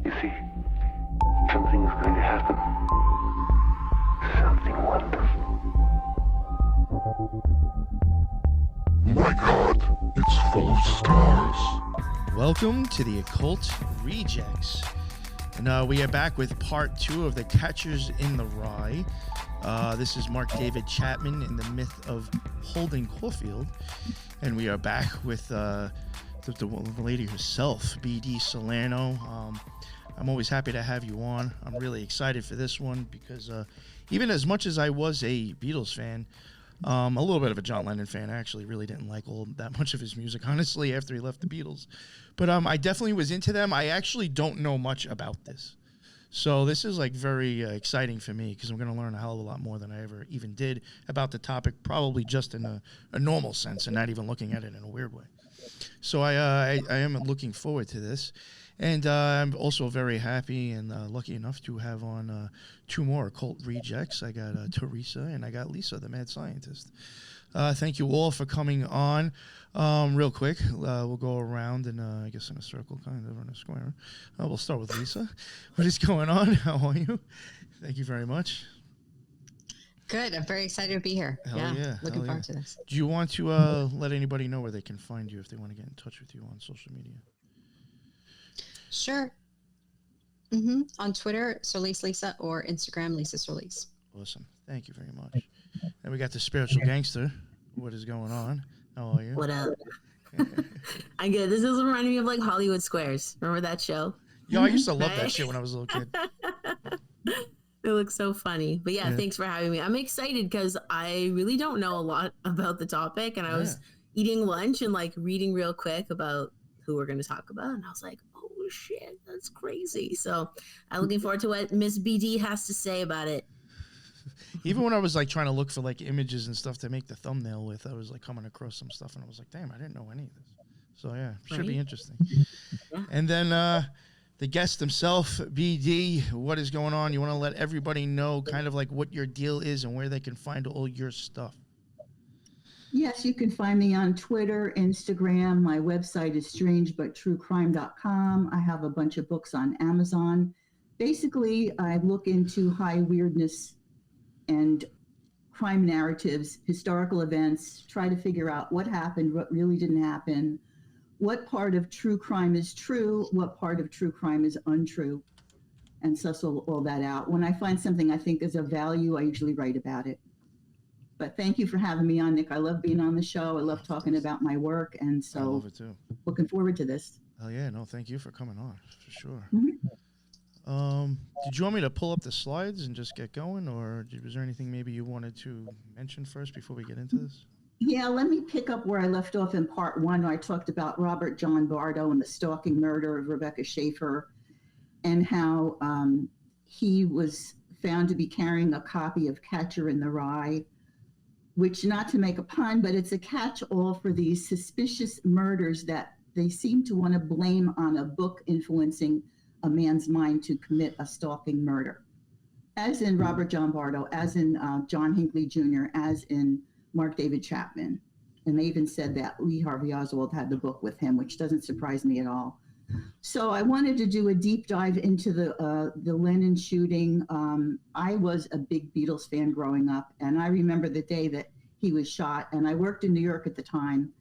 You see, something is going to happen. Something wonderful. My God, it's full of stars. Welcome to the Occult Rejects. And we are back with part 2 of The Catchers in the Rye. This is Mark David Chapman in the myth of Holden, Caulfield. And we are back with the lady herself, B.D. Salerno. I'm always happy to have you on. I'm really excited for this one because even as much as I was a Beatles fan, a little bit of a John Lennon fan, I actually really didn't like that much of his music, honestly, after he left the Beatles. But I definitely was into them. I actually don't know much about this. So this is like very exciting for me because I'm going to learn a hell of a lot more than I ever even did about the topic, probably just in a normal sense and not even looking at it in a weird way. So I am looking forward to this. And I'm also very happy and lucky enough to have on 2 more Occult Rejects. I got Teresa and I got Lisa, the mad scientist. Thank you all for coming on. Real quick, we'll go around and I guess in a circle, kind of in a square. We'll start with Lisa. What is going on? How are you? Thank you very much. Good. I'm very excited to be here. Yeah. Looking forward to this. Do you want to let anybody know where they can find you if they want to get in touch with you on social media? Sure. On Twitter, Solis Lisa, or Instagram, Lisa Solis. Awesome. Thank you very much. And we got the spiritual gangster. What is going on? How are you? What up? I'm good. This is reminding me of like Hollywood Squares. Remember that show? Yo, I used to love that shit when I was a little kid. It looks so funny. But yeah, thanks for having me. I'm excited because I really don't know a lot about the topic. And I was eating lunch and like reading real quick about who we're going to talk about. And I was like, oh shit, that's crazy. So I'm looking forward to what Miss BD has to say about it. Even when I was like trying to look for like images and stuff to make the thumbnail with, I was like coming across some stuff and I was like, damn, I didn't know any of this. So yeah, should be interesting. Yeah. And then the guest himself, BD, what is going on? You want to let everybody know kind of like what your deal is and where they can find all your stuff? Yes, you can find me on Twitter, Instagram. My website is strangebutTrueCrime.com. I have a bunch of books on Amazon. Basically, I look into high weirdness and crime narratives, historical events, try to figure out what happened, what really didn't happen, what part of true crime is true, what part of true crime is untrue, and suss all that out. When I find something I think is of value, I usually write about it. But thank you for having me on, Nick. I love being on the show. I love talking about my work, and so I love it too. Looking forward to this. Oh yeah, no, thank you for coming on, for sure. Mm-hmm. Did you want me to pull up the slides and just get going, or was there anything maybe you wanted to mention first before we get into this? Yeah, let me pick up where I left off in part 1. I talked about Robert John Bardo and the stalking murder of Rebecca Schaefer and how he was found to be carrying a copy of Catcher in the Rye, which, not to make a pun, but it's a catch-all for these suspicious murders that they seem to want to blame on a book influencing a man's mind to commit a stalking murder, as in Robert John Bardo, as in John Hinckley Jr., as in Mark David Chapman. And they even said that Lee Harvey Oswald had the book with him, which doesn't surprise me at all. So I wanted to do a deep dive into the Lennon shooting. I was a big Beatles fan growing up, and I remember the day that he was shot, and I worked in New York at the time,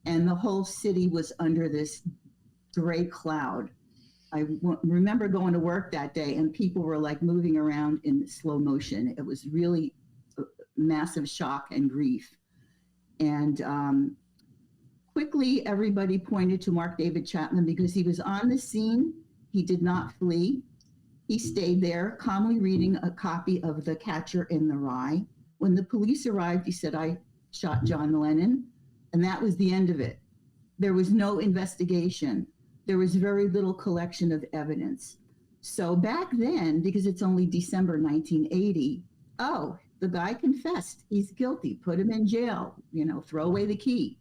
and the whole city was under this gray cloud. I remember going to work that day and people were like moving around in slow motion. It was really a massive shock and grief. And quickly, everybody pointed to Mark David Chapman because he was on the scene. He did not flee. He stayed there, calmly reading a copy of The Catcher in the Rye. When the police arrived, he said, I shot John Lennon. And that was the end of it. There was no investigation. There was very little collection of evidence. So back then, because it's only December 1980, the guy confessed. He's guilty. Put him in jail, throw away the key.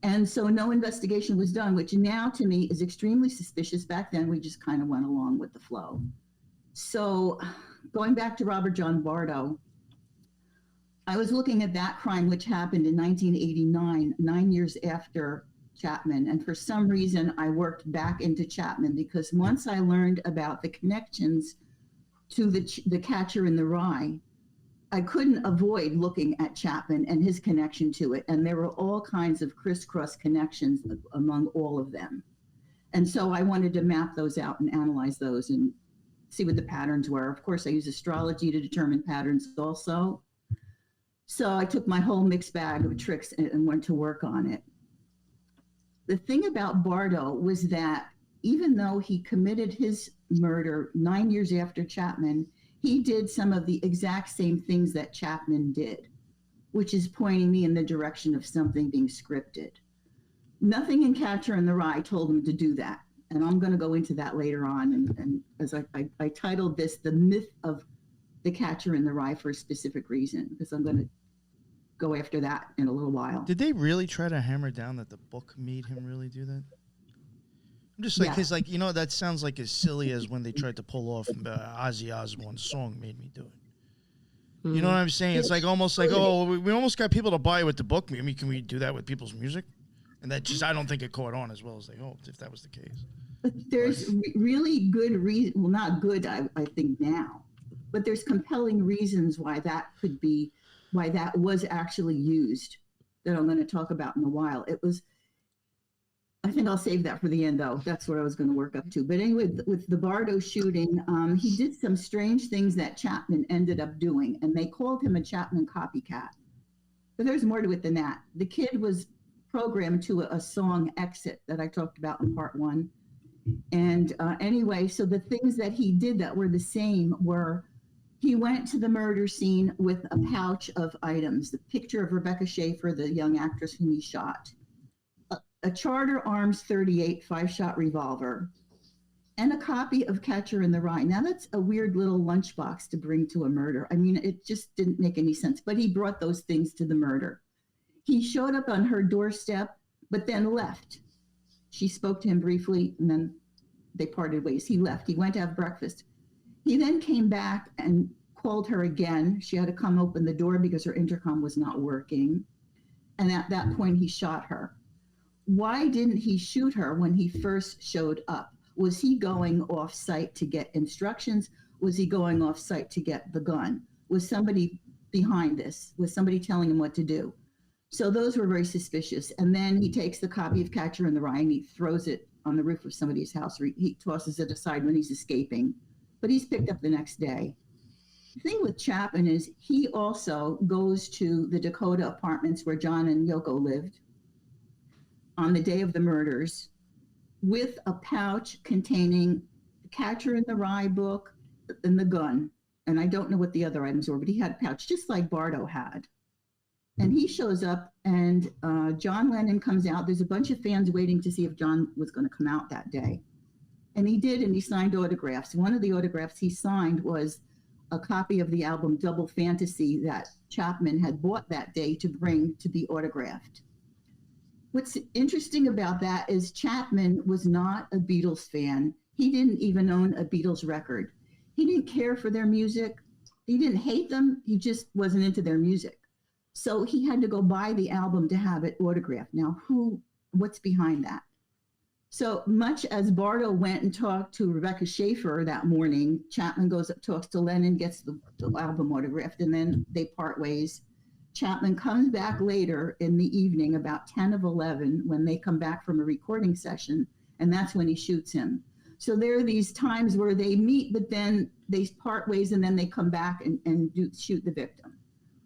And so no investigation was done, which now to me is extremely suspicious. Back then, we just kind of went along with the flow. So going back to Robert John Bardo, I was looking at that crime, which happened in 1989, 9 years after Chapman. And for some reason, I worked back into Chapman because once I learned about the connections to the Catcher in the Rye, I couldn't avoid looking at Chapman and his connection to it. And there were all kinds of crisscross connections among all of them. And so I wanted to map those out and analyze those and see what the patterns were. Of course, I use astrology to determine patterns also. So I took my whole mixed bag of tricks and went to work on it. The thing about Bardo was that even though he committed his murder 9 years after Chapman, he did some of the exact same things that Chapman did, which is pointing me in the direction of something being scripted. Nothing in Catcher in the Rye told him to do that. And I'm going to go into that later on. And as I titled this, The Myth of the Catcher in the Rye, for a specific reason, because I'm going to go after that in a little while. Did they really try to hammer down that the book made him really do that? I'm just like, because, you know, that sounds like as silly as when they tried to pull off Ozzy Osbourne's song Made Me Do It. You know what I'm saying? It's like almost like, oh, we almost got people to buy what the book made. I mean, can we do that with people's music? And that just, I don't think it caught on as well as they hoped, if that was the case. But there's really good reason, well, not good, I think now, but there's compelling reasons why that could be, why that was actually used, that I'm going to talk about in a while. It was, I think I'll save that for the end, though. That's what I was going to work up to. But anyway, with the Bardo shooting, he did some strange things that Chapman ended up doing, and they called him a Chapman copycat. But there's more to it than that. The kid was programmed to a song Exit that I talked about in part 1. And anyway, so the things that he did that were the same were he went to the murder scene with a pouch of items, the picture of Rebecca Schaefer, the young actress whom he shot, a Charter Arms 38 5-shot revolver, and a copy of Catcher in the Rye. Now that's a weird little lunchbox to bring to a murder. I mean, it just didn't make any sense, but he brought those things to the murder. He showed up on her doorstep, but then left. She spoke to him briefly, and then they parted ways. He left. He went to have breakfast. He then came back and called her again. She had to come open the door because her intercom was not working. And at that point, he shot her. Why didn't he shoot her when he first showed up? Was he going off site to get instructions? Was he going off site to get the gun? Was somebody behind this? Was somebody telling him what to do? So those were very suspicious. And then he takes the copy of Catcher in the Rye and he throws it on the roof of somebody's house, or he tosses it aside when he's escaping. But he's picked up the next day. The thing with Chapman is he also goes to the Dakota apartments where John and Yoko lived on the day of the murders with a pouch containing the Catcher in the Rye book and the gun. And I don't know what the other items were, but he had a pouch just like Bardo had. And he shows up and John Lennon comes out. There's a bunch of fans waiting to see if John was going to come out that day. And he did, and he signed autographs. One of the autographs he signed was a copy of the album Double Fantasy that Chapman had bought that day to bring to be autographed. What's interesting about that is Chapman was not a Beatles fan. He didn't even own a Beatles record. He didn't care for their music. He didn't hate them. He just wasn't into their music. So he had to go buy the album to have it autographed. Now, what's behind that? So much as Bardo went and talked to Rebecca Schaefer that morning, Chapman goes up, talks to Lennon, gets the album autographed, and then they part ways. Chapman comes back later in the evening, about 10 of 11, when they come back from a recording session, and that's when he shoots him. So there are these times where they meet, but then they part ways, and then they come back and shoot the victim.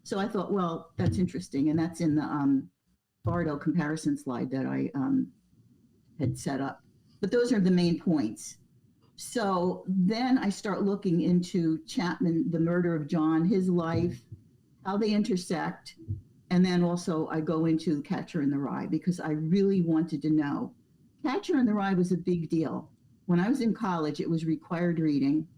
So I thought, well, that's interesting, and that's in the Bardo comparison slide that I had set up. But those are the main points. So then I start looking into Chapman, the murder of John, his life, how they intersect, and then also I go into Catcher in the Rye because I really wanted to know. Catcher in the Rye was a big deal. When I was in college, it was required reading,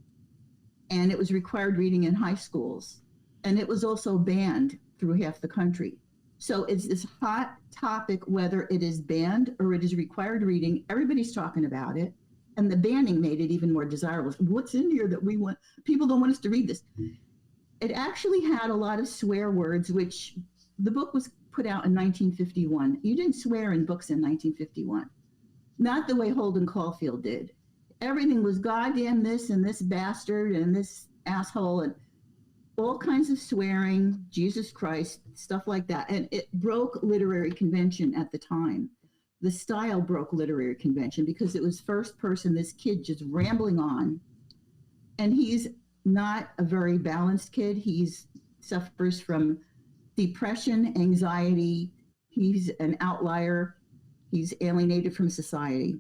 and it was required reading in high schools, and it was also banned through half the country. So it's this hot topic, whether it is banned or it is required reading. Everybody's talking about it, and the banning made it even more desirable. What's in here that we want? People don't want us to read this. It actually had a lot of swear words, which the book was put out in 1951. You didn't swear in books in 1951. Not the way Holden Caulfield did. Everything was goddamn this and this bastard and this asshole and all kinds of swearing, Jesus Christ, stuff like that. And it broke literary convention at the time. The style broke literary convention because it was first person, this kid just rambling on. And he's not a very balanced kid. He suffers from depression, anxiety. He's an outlier. He's alienated from society.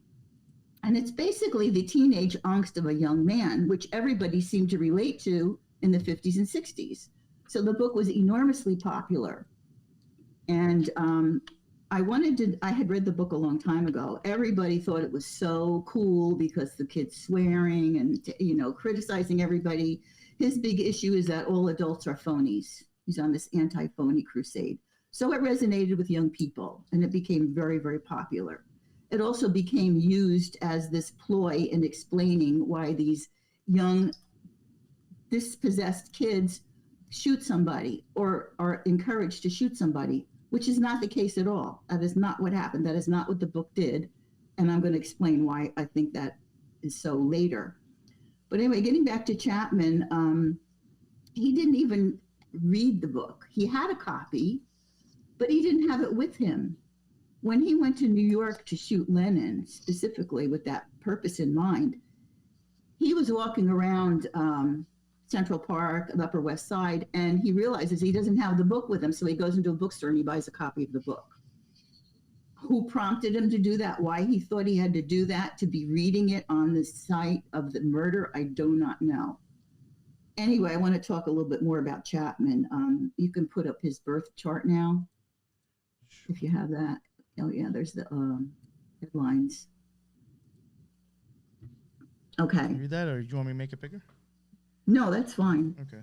And it's basically the teenage angst of a young man, which everybody seemed to relate to in the 50s and 60s. So the book was enormously popular. And I had read the book a long time ago. Everybody thought it was so cool because the kid's swearing and, criticizing everybody. His big issue is that all adults are phonies. He's on this anti-phony crusade. So it resonated with young people and it became very, very popular. It also became used as this ploy in explaining why these young dispossessed kids shoot somebody or are encouraged to shoot somebody, which is not the case at all. That is not what happened. That is not what the book did. And I'm going to explain why I think that is so later. But anyway, getting back to Chapman, he didn't even read the book. He had a copy, but he didn't have it with him. When he went to New York to shoot Lennon, specifically with that purpose in mind, he was walking around Central Park, the Upper West Side, and he realizes he doesn't have the book with him. So he goes into a bookstore and he buys a copy of the book. Who prompted him to do that? Why he thought he had to do that, to be reading it on the site of the murder, I do not know. Anyway, I want to talk a little bit more about Chapman. You can put up his birth chart now, if you have that. Oh yeah, there's the headlines. Okay. Can you read that, or do you want me to make it bigger? No, that's fine. Okay.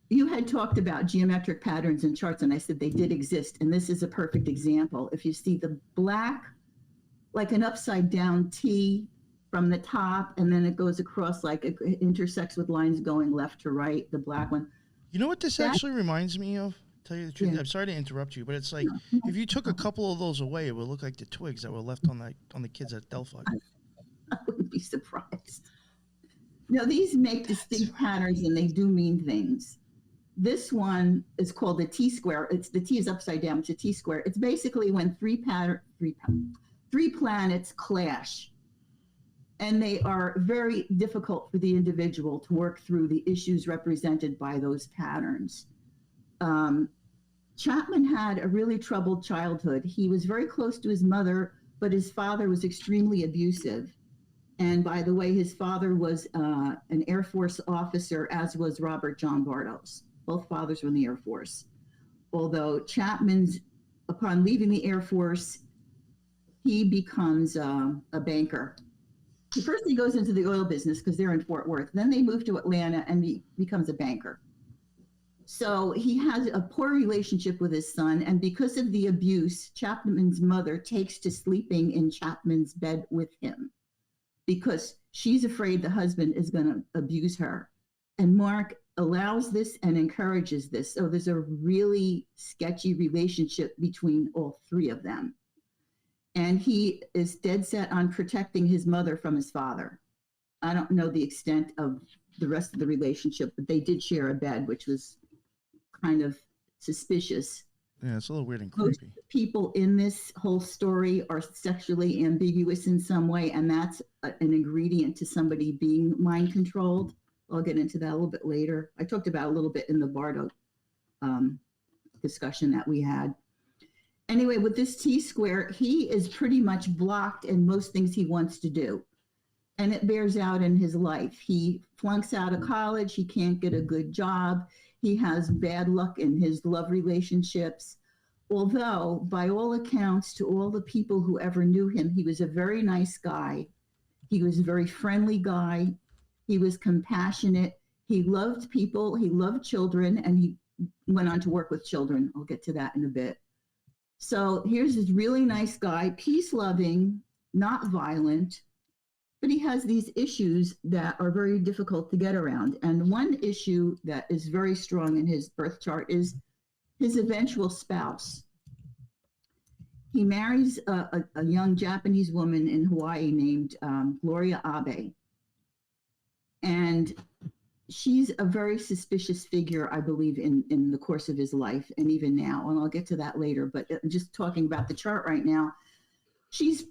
You had talked about geometric patterns and charts, and I said they did exist, and this is a perfect example. If you see the black, like an upside down T from the top, and then it goes across, like it intersects with lines going left to right, the black one. You know what this actually reminds me of? Tell you the truth, Yeah. I'm sorry to interrupt you, but it's like if you took a couple of those away, it would look like the twigs that were left on the kids at Delphi. I wouldn't be surprised. No, these make distinct patterns and they do mean things. This one is called the T-square. The T is upside down. It's a T-square. It's basically when three planets clash, and they are very difficult for the individual to work through the issues represented by those patterns. Chapman had a really troubled childhood. He was very close to his mother, but his father was extremely abusive. And by the way, his father was an Air Force officer, as was Robert John Bardos. Both fathers were in the Air Force. Although Chapman's, upon leaving the Air Force, he becomes a banker. First, he goes into the oil business because they're in Fort Worth. Then they move to Atlanta and he becomes a banker. So he has a poor relationship with his son. And because of the abuse, Chapman's mother takes to sleeping in Chapman's bed with him, because she's afraid the husband is going to abuse her. And Mark allows this and encourages this. So there's a really sketchy relationship between all three of them. And he is dead set on protecting his mother from his father. I don't know the extent of the rest of the relationship, but they did share a bed, which was kind of suspicious. Yeah, it's a little weird and Most creepy. people in this whole story are sexually ambiguous in some way, and that's an ingredient to somebody being mind controlled. I'll get into that a little bit later. I talked about a little bit in the Bardo discussion that we had. Anyway, with this T-square, he is pretty much blocked in most things he wants to do. And it bears out in his life. He flunks out of college. He can't get a good job. He has bad luck in his love relationships. Although, by all accounts, to all the people who ever knew him, he was a very nice guy. He was a very friendly guy. He was compassionate. He loved people. He loved children, and he went on to work with children. I'll get to that in a bit. So here's this really nice guy, peace-loving, not violent, but he has these issues that are very difficult to get around. And one issue that is very strong in his birth chart is his eventual spouse. He marries a young Japanese woman in Hawaii named Gloria Abe. And she's a very suspicious figure, I believe, in the course of his life, and even now. And I'll get to that later. But just talking about the chart right now, she's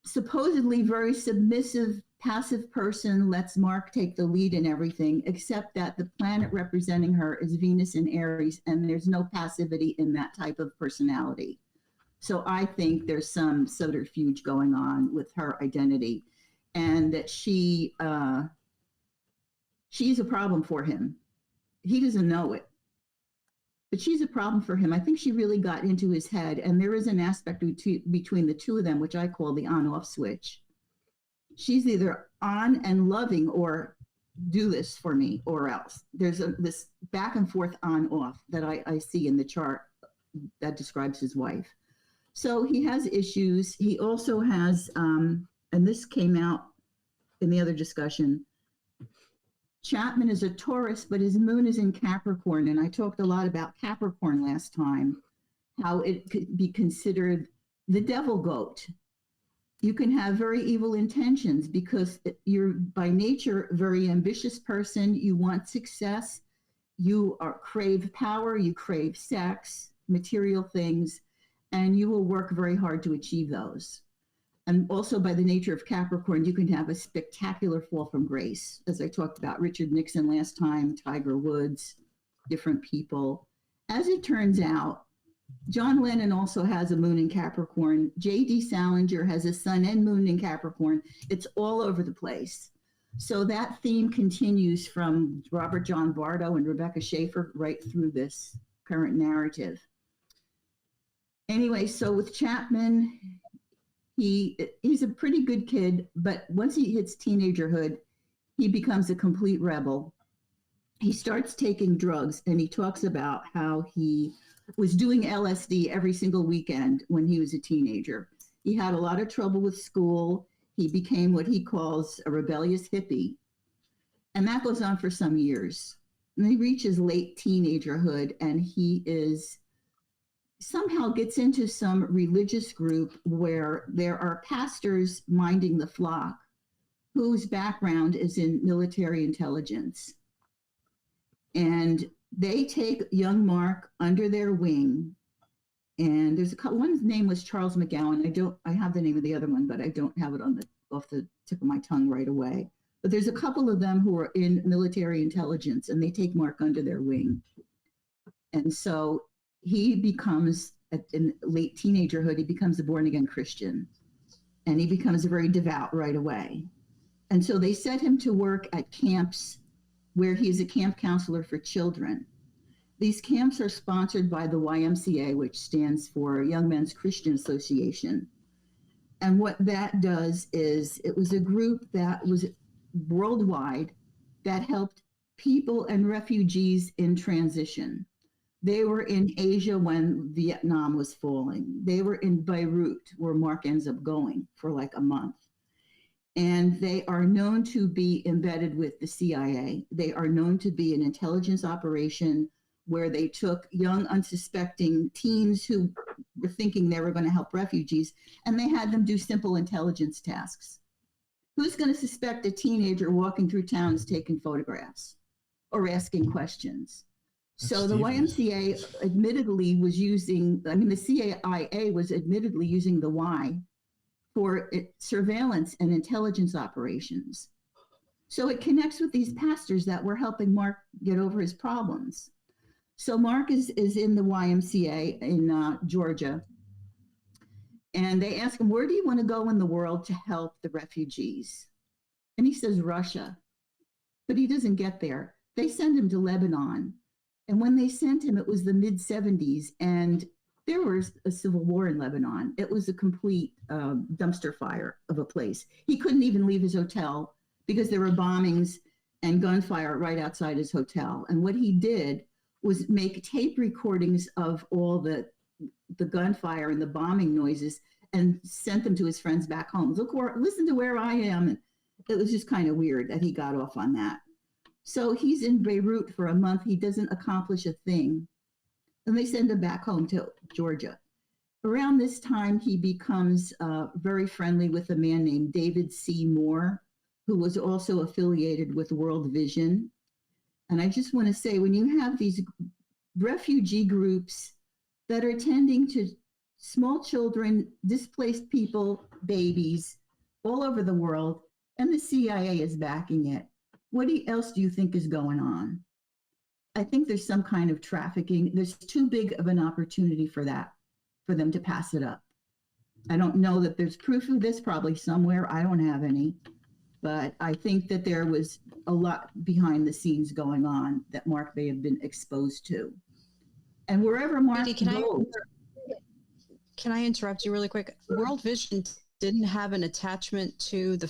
supposedly very submissive, passive person, lets Mark take the lead in everything, except that the planet representing her is Venus in Aries, and there's no passivity in that type of personality. So I think there's some subterfuge going on with her identity, and that she's a problem for him. He doesn't know it, but she's a problem for him. I think she really got into his head, and there is an aspect between the two of them, which I call the on-off switch. She's either on and loving, or do this for me or else. There's this back and forth on-off that I see in the chart that describes his wife. So he has issues. He also has, and this came out in the other discussion, Chapman is a Taurus, but his moon is in Capricorn. And I talked a lot about Capricorn last time, how it could be considered the devil goat. You can have very evil intentions because you're by nature a very ambitious person. You want success. You crave power. You crave sex, material things, and you will work very hard to achieve those. And also by the nature of Capricorn, you can have a spectacular fall from grace. As I talked about Richard Nixon last time, Tiger Woods, different people. As it turns out, John Lennon also has a moon in Capricorn. J.D. Salinger has a sun and moon in Capricorn. It's all over the place. So that theme continues from Robert John Bardo and Rebecca Schaeffer right through this current narrative. Anyway, so with Chapman, he's a pretty good kid, but once he hits teenagerhood, he becomes a complete rebel. He starts taking drugs, and he talks about how he was doing LSD every single weekend when he was a teenager. He had a lot of trouble with school. He became what he calls a rebellious hippie. And that goes on for some years. And he reaches late teenagerhood, and he somehow gets into some religious group where there are pastors minding the flock whose background is in military intelligence. And they take young Mark under their wing. And there's one's name was Charles McGowan. I have the name of the other one, but I don't have it off the tip of my tongue right away. But there's a couple of them who are in military intelligence, and they take Mark under their wing. And so he becomes, in late teenagerhood, he becomes a born-again Christian, and he becomes very devout right away. And so they set him to work at camps where he is a camp counselor for children. These camps are sponsored by the YMCA, which stands for Young Men's Christian Association. And what that does is, it was a group that was worldwide that helped people and refugees in transition. They were in Asia when Vietnam was falling. They were in Beirut, where Mark ends up going for like a month. And they are known to be embedded with the CIA. They are known to be an intelligence operation where they took young, unsuspecting teens who were thinking they were going to help refugees, and they had them do simple intelligence tasks. Who's going to suspect a teenager walking through towns taking photographs or asking questions? So the YMCA admittedly was the CIA was admittedly using the Y for surveillance and intelligence operations. So it connects with these pastors that were helping Mark get over his problems. So Mark is in the YMCA in Georgia, and they ask him, where do you want to go in the world to help the refugees? And he says, Russia. But he doesn't get there. They send him to Lebanon. And when they sent him, it was the mid-'70s, and there was a civil war in Lebanon. It was a complete dumpster fire of a place. He couldn't even leave his hotel because there were bombings and gunfire right outside his hotel. And what he did was make tape recordings of all the gunfire and the bombing noises and sent them to his friends back home. Listen to where I am. And it was just kind of weird that he got off on that. So he's in Beirut for a month. He doesn't accomplish a thing. and they send him back home to Georgia. Around this time, he becomes very friendly with a man named David C. Moore, who was also affiliated with World Vision. And I just want to say, when you have these refugee groups that are tending to small children, displaced people, babies, all over the world, and the CIA is backing it, what else do you think is going on? I think there's some kind of trafficking. There's too big of an opportunity for that, for them to pass it up. I don't know that there's proof of this, probably somewhere. I don't have any. But I think that there was a lot behind the scenes going on that Mark may have been exposed to. And wherever Mark goes... Can I interrupt you really quick? World Vision didn't have an attachment to the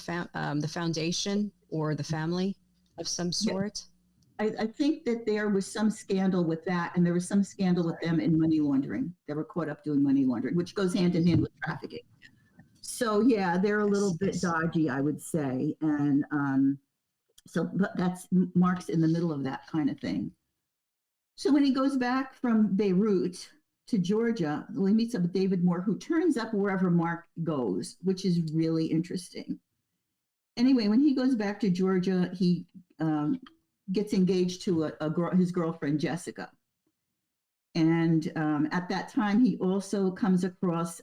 foundation or the family of some sort? I think that there was some scandal with that, and there was some scandal with them in money laundering. They were caught up doing money laundering, which goes hand in hand with trafficking. So yeah, they're a little bit dodgy, I would say. And but that's Mark's in the middle of that kind of thing. So when he goes back from Beirut to Georgia, well, he meets up with David Moore, who turns up wherever Mark goes, which is really interesting. Anyway, when he goes back to Georgia, he gets engaged to his girlfriend, Jessica. And at that time, he also comes across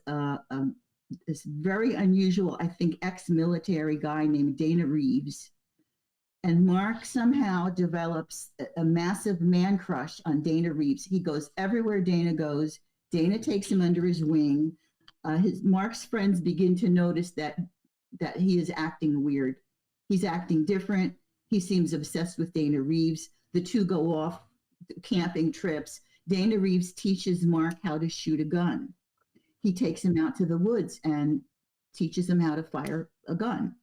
this very unusual, I think, ex-military guy named Dana Reeves. And Mark somehow develops a massive man crush on Dana Reeves. He goes everywhere Dana goes. Dana takes him under his wing. Mark's friends begin to notice that he is acting weird. He's acting different. He seems obsessed with Dana Reeves. The two go off camping trips. Dana Reeves teaches Mark how to shoot a gun. He takes him out to the woods and teaches him how to fire a gun.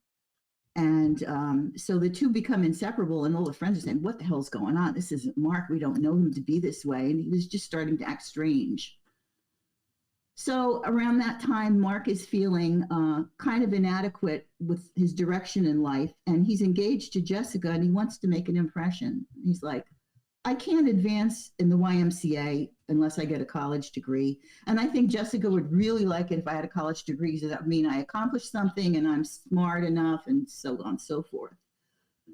And so the two become inseparable, and all the friends are saying, what the hell's going on? This isn't Mark. We don't know him to be this way. And he was just starting to act strange. So around that time, Mark is feeling kind of inadequate with his direction in life. And he's engaged to Jessica, and he wants to make an impression. He's like, I can't advance in the YMCA unless I get a college degree. And I think Jessica would really like it if I had a college degree, so that would mean I accomplished something and I'm smart enough and so on and so forth.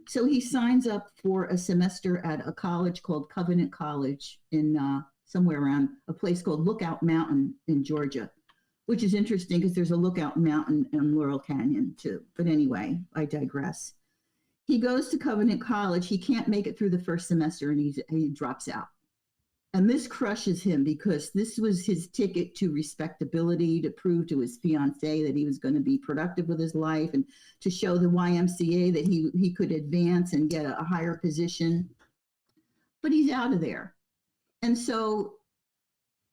So he signs up for a semester at a college called Covenant College in somewhere around a place called Lookout Mountain in Georgia, which is interesting because there's a Lookout Mountain in Laurel Canyon too. But anyway, I digress. He goes to Covenant College. He can't make it through the first semester, and he drops out. And this crushes him because this was his ticket to respectability, to prove to his fiancée that he was going to be productive with his life, and to show the YMCA that he could advance and get a higher position. But he's out of there. And so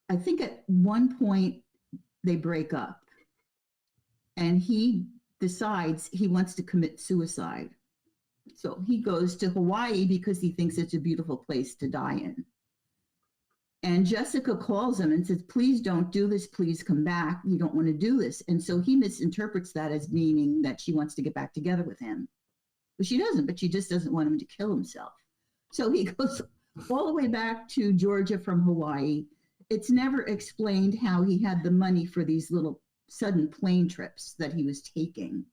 I think at one point they break up, and he decides he wants to commit suicide. So he goes to Hawaii because he thinks it's a beautiful place to die in. And Jessica calls him and says, please don't do this. Please come back. You don't want to do this. And so he misinterprets that as meaning that she wants to get back together with him. But she doesn't, but she just doesn't want him to kill himself. So he goes all the way back to Georgia from Hawaii. It's never explained how he had the money for these little sudden plane trips that he was taking.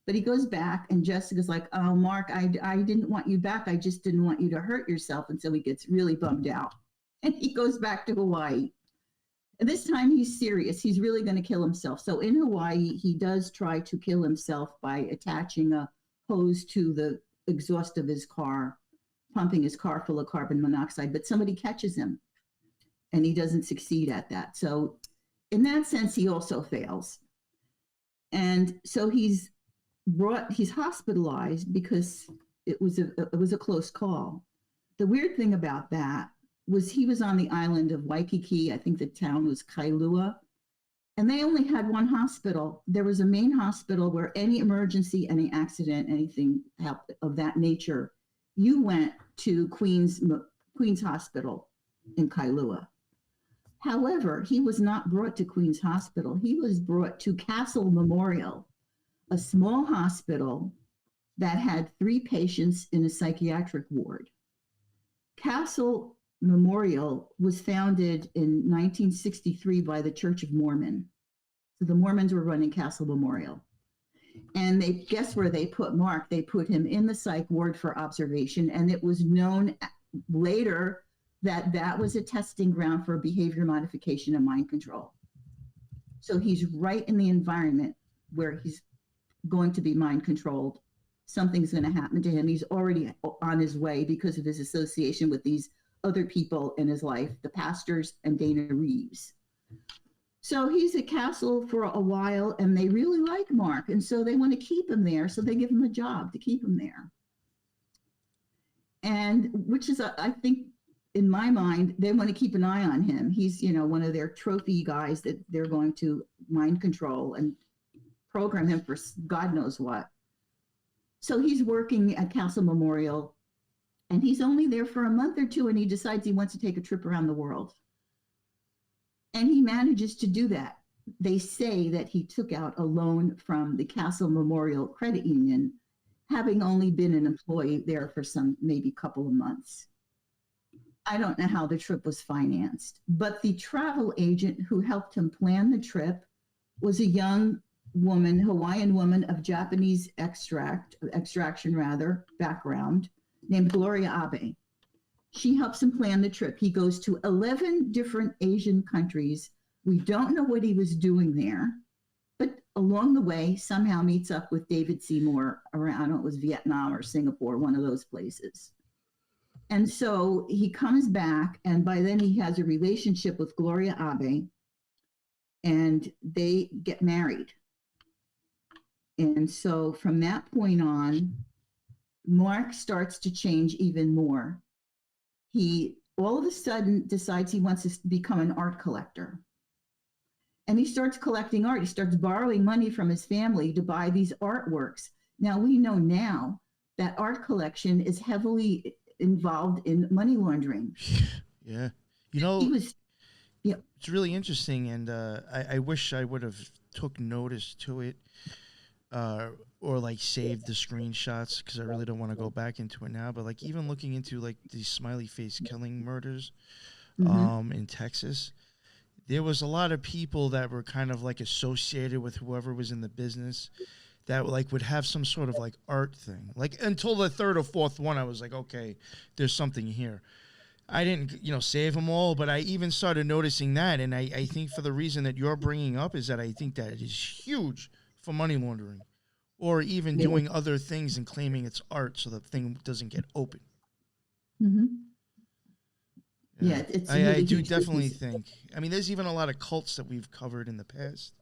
But he goes back, and Jessica's like, oh, Mark, I didn't want you back. I just didn't want you to hurt yourself. And so he gets really bummed out. And he goes back to Hawaii. And this time he's serious. He's really going to kill himself. So in Hawaii, he does try to kill himself by attaching a hose to the exhaust of his car, pumping his car full of carbon monoxide. But somebody catches him, and he doesn't succeed at that. So in that sense, he also fails. And so he's hospitalized because it was a close call. The weird thing about that was he was on the island of Waikiki. I think the town was Kailua, and they only had one hospital. There was a main hospital where any emergency, any accident, anything of that nature, you went to Queen's Hospital in Kailua. However, he was not brought to Queen's Hospital. He was brought to Castle Memorial, a small hospital that had 3 patients in a psychiatric ward. Castle Memorial was founded in 1963 by the Church of Mormon. So the Mormons were running Castle Memorial. And they guess where they put Mark? They put him in the psych ward for observation. And it was known later that that was a testing ground for behavior modification and mind control. So he's right in the environment where he's going to be mind controlled. Something's going to happen to him. He's already on his way because of his association with these other people in his life, the pastors and Dana Reeves. So he's at Castle for a while, and they really like Mark, and so they want to keep him there, so they give him a job to keep him there. And which is, I think, in my mind, they want to keep an eye on him. He's, one of their trophy guys that they're going to mind control and program him for God knows what. So he's working at Castle Memorial, and he's only there for a month or two, and he decides he wants to take a trip around the world. And he manages to do that. They say that he took out a loan from the Castle Memorial Credit Union, having only been an employee there for maybe couple of months. I don't know how the trip was financed, but the travel agent who helped him plan the trip was a young woman, Hawaiian woman of Japanese extraction background, named Gloria Abe. She helps him plan the trip. He goes to 11 different Asian countries. We don't know what he was doing there, but along the way, somehow meets up with David Seymour around, I don't know, it was Vietnam or Singapore, one of those places. And so he comes back, and by then he has a relationship with Gloria Abe, and they get married. And so from that point on, Mark starts to change even more. He all of a sudden decides he wants to become an art collector. And he starts collecting art. He starts borrowing money from his family to buy these artworks. Now, we know now that art collection is heavily involved in money laundering. Yeah. It's really interesting, and I wish I would have took notice to it or like saved the screenshots, because I really don't want to go back into it now. But like even looking into like these smiley face killing murders in Texas, there was a lot of people that were kind of like associated with whoever was in the business that like would have some sort of like art thing. Like until the third or fourth one, I was like, okay, there's something here. I didn't, save them all, but I even started noticing that. And I think for the reason that you're bringing up is that I think that it is huge for money laundering, or even doing other things and claiming it's art so the thing doesn't get open. Mm-hmm. Yeah, it's I really do huge definitely business. think. I mean, there's even a lot of cults that we've covered in the past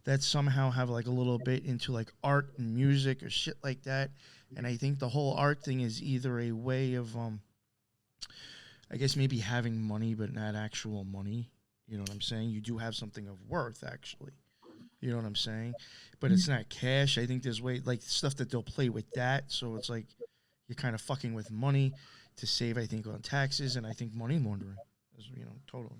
that somehow have like a little bit into like art and music or shit like that. And I think the whole art thing is either a way of, I guess maybe having money, but not actual money. You know what I'm saying? You do have something of worth, actually. You know what I'm saying? But it's not cash. I think there's like stuff that they'll play with that. So it's like you're kind of fucking with money to save, I think, on taxes, and I think money laundering is, totally.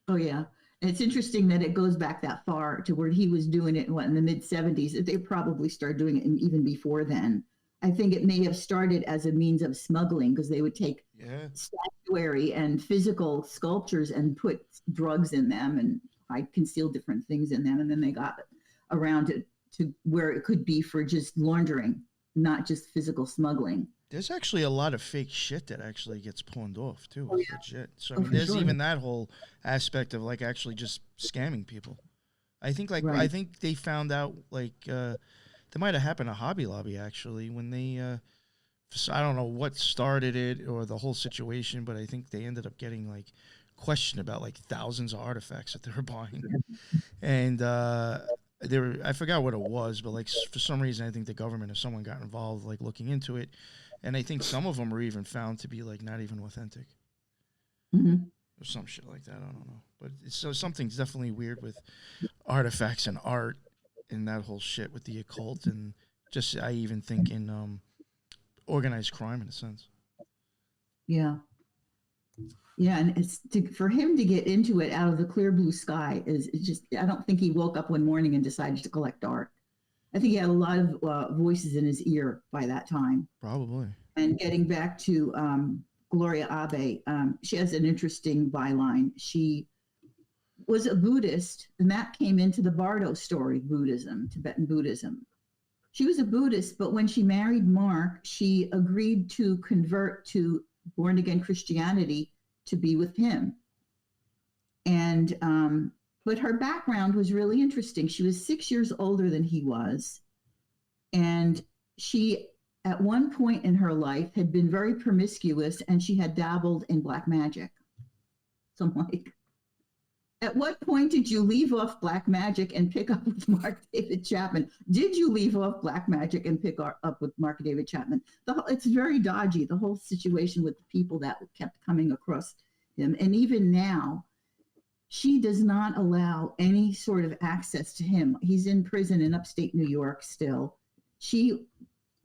Oh, yeah. And it's interesting that it goes back that far to where he was doing it in the mid-'70s. They probably started doing it even before then. I think it may have started as a means of smuggling, because they would take statuary and physical sculptures and put drugs in them and conceal different things in them. And then they got around it to where it could be for just laundering, not just physical smuggling. There's actually a lot of fake shit that actually gets pawned off, too. Oh, yeah. Legit. So, I mean, there's even that whole aspect of, like, actually just scamming people. I think, I think they found out, like, that might have happened to Hobby Lobby, actually, when they, I don't know what started it or the whole situation, but I think they ended up getting, like, questioned about, like, thousands of artifacts that they were buying. And I forgot what it was, but, like, for some reason, I think the government or someone got involved, like, looking into it. And I think some of them were even found to be, like, not even authentic. Mm-hmm. Or some shit like that. I don't know. But so something's definitely weird with artifacts and art and that whole shit with the occult. And just, I even think in organized crime in a sense. Yeah. Yeah. And it's for him to get into it out of the clear blue sky is just, I don't think he woke up one morning and decided to collect art. I think he had a lot of voices in his ear by that time. Probably. And getting back to Gloria Abe. She has an interesting byline. She was a Buddhist, and that came into the Bardo story, Buddhism, Tibetan Buddhism. She was a Buddhist, but when she married Mark, she agreed to convert to born-again Christianity to be with him. And but her background was really interesting. She was 6 years older than he was, and she, at one point in her life, had been very promiscuous, and she had dabbled in black magic. So I'm like, at what point did you leave off black magic and pick up with Mark David Chapman? Did you leave off black magic and pick up with Mark David Chapman? It's very dodgy, the whole situation with the people that kept coming across him. And even now, she does not allow any sort of access to him. He's in prison in upstate New York still. She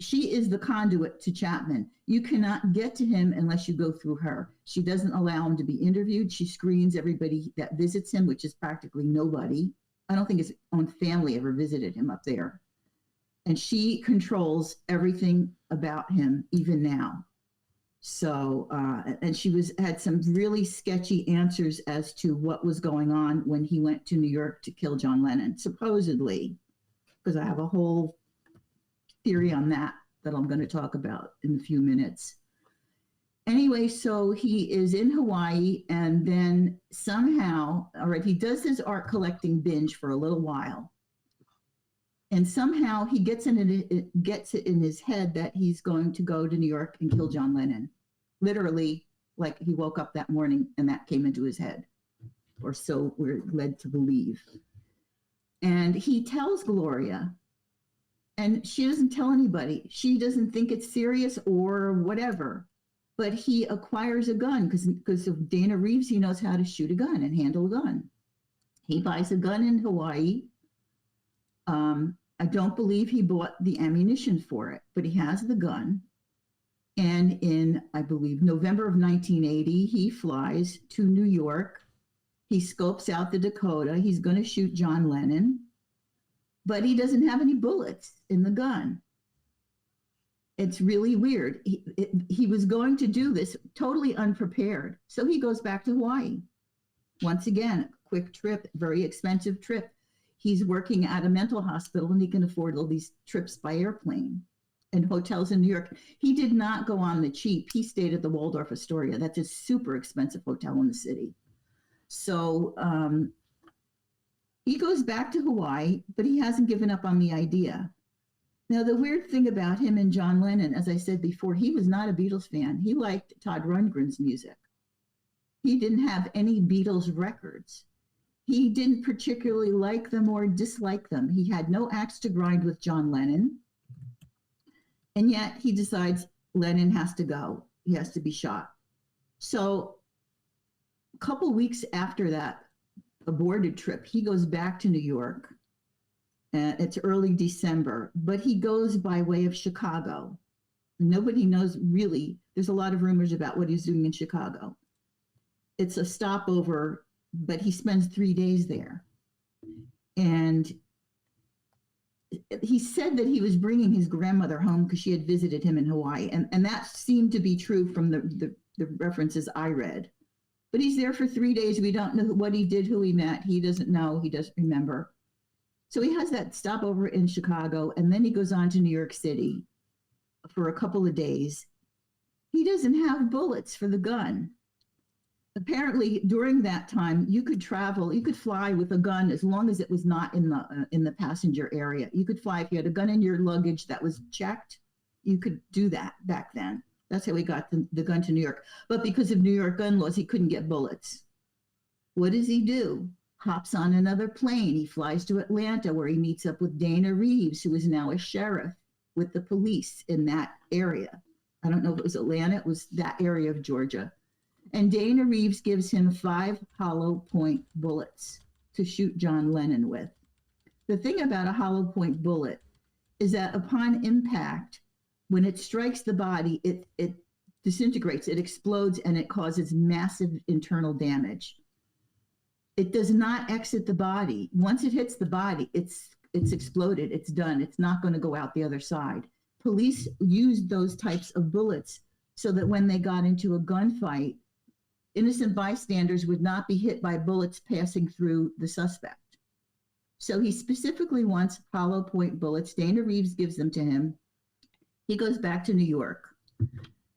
is the conduit to Chapman. You cannot get to him unless you go through her. She doesn't allow him to be interviewed. She screens everybody that visits him, which is practically nobody. I don't think his own family ever visited him up there. And she controls everything about him, even now. So, and she had some really sketchy answers as to what was going on when he went to New York to kill John Lennon, supposedly, because I have a whole theory on that I'm going to talk about in a few minutes. Anyway, so he is in Hawaii, and then somehow, all right, he does his art collecting binge for a little while. And somehow he gets it in his head that he's going to go to New York and kill John Lennon. Literally, like he woke up that morning and that came into his head, or so we're led to believe. And he tells Gloria, and she doesn't tell anybody. She doesn't think it's serious or whatever. But he acquires a gun because of Dana Reeves. He knows how to shoot a gun and handle a gun. He buys a gun in Hawaii. I don't believe he bought the ammunition for it, but he has the gun. And in, I believe, November of 1980, he flies to New York. He scopes out the Dakota. He's going to shoot John Lennon, but he doesn't have any bullets in the gun. It's really weird. He was going to do this totally unprepared. So he goes back to Hawaii. Once again, quick trip, very expensive trip. He's working at a mental hospital and he can afford all these trips by airplane and hotels in New York. He did not go on the cheap. He stayed at the Waldorf Astoria. That's a super expensive hotel in the city. So he goes back to Hawaii, but he hasn't given up on the idea. Now, the weird thing about him and John Lennon, as I said before, he was not a Beatles fan. He liked Todd Rundgren's music. He didn't have any Beatles records. He didn't particularly like them or dislike them. He had no axe to grind with John Lennon. And yet he decides Lennon has to go. He has to be shot. So a couple weeks after that aborted trip, he goes back to New York. It's early December, but he goes by way of Chicago. Nobody knows really. There's a lot of rumors about what he's doing in Chicago. It's a stopover, but he spends 3 days there. And he said that he was bringing his grandmother home because she had visited him in Hawaii. And that seemed to be true from the references I read. But he's there for 3 days. We don't know what he did, who he met. He doesn't know. He doesn't remember. So he has that stopover in Chicago, and then he goes on to New York City for a couple of days. He doesn't have bullets for the gun. Apparently, during that time, you could fly with a gun as long as it was not in the passenger area. You could fly if you had a gun in your luggage that was checked. You could do that back then. That's how he got the gun to New York. But because of New York gun laws, he couldn't get bullets. What does he do? Hops on another plane. He flies to Atlanta, where he meets up with Dana Reeves, who is now a sheriff with the police in that area. I don't know if it was Atlanta. It was that area of Georgia. And Dana Reeves gives him 5 hollow point bullets to shoot John Lennon with. The thing about a hollow point bullet is that upon impact, when it strikes the body, it disintegrates, it explodes, and it causes massive internal damage. It does not exit the body. Once it hits the body, it's exploded, it's done. It's not going to go out the other side. Police used those types of bullets so that when they got into a gunfight, innocent bystanders would not be hit by bullets passing through the suspect. So he specifically wants hollow point bullets. Dana Reeves gives them to him. He goes back to New York.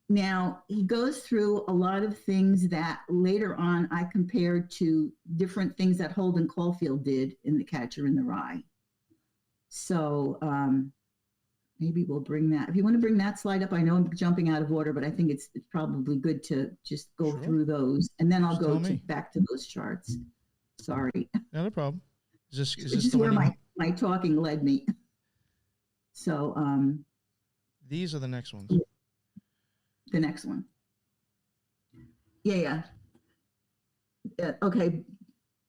Now, he goes through a lot of things that later on I compared to different things that Holden Caulfield did in The Catcher in the Rye. So maybe we'll bring that. If you want to bring that slide up, I know I'm jumping out of order, but I think it's probably good to just go through those. And then I'll go back to those charts. Sorry. Not a problem. Is this just where my talking led me. So these are the next ones. The next one. Yeah. Okay.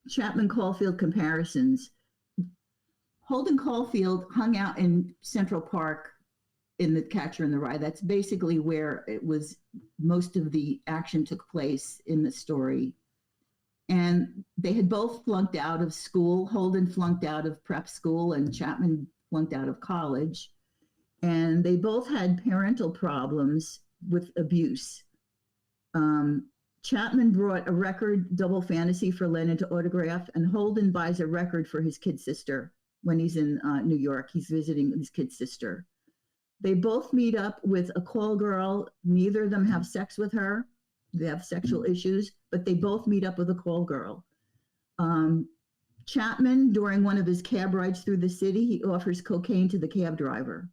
Chapman Caulfield comparisons. Holden Caulfield hung out in Central Park in The Catcher in the Rye. That's basically where it was, most of the action took place in the story. And they had both flunked out of school. Holden flunked out of prep school and Chapman flunked out of college. And they both had parental problems with abuse. Chapman brought a record double fantasy for Lennon to autograph, and Holden buys a record for his kid sister when he's in New York. He's visiting his kid sister. They both meet up with a call girl. Neither of them have sex with her. They have sexual issues, but they both meet up with a call girl. Chapman, during one of his cab rides through the city, he offers cocaine to the cab driver,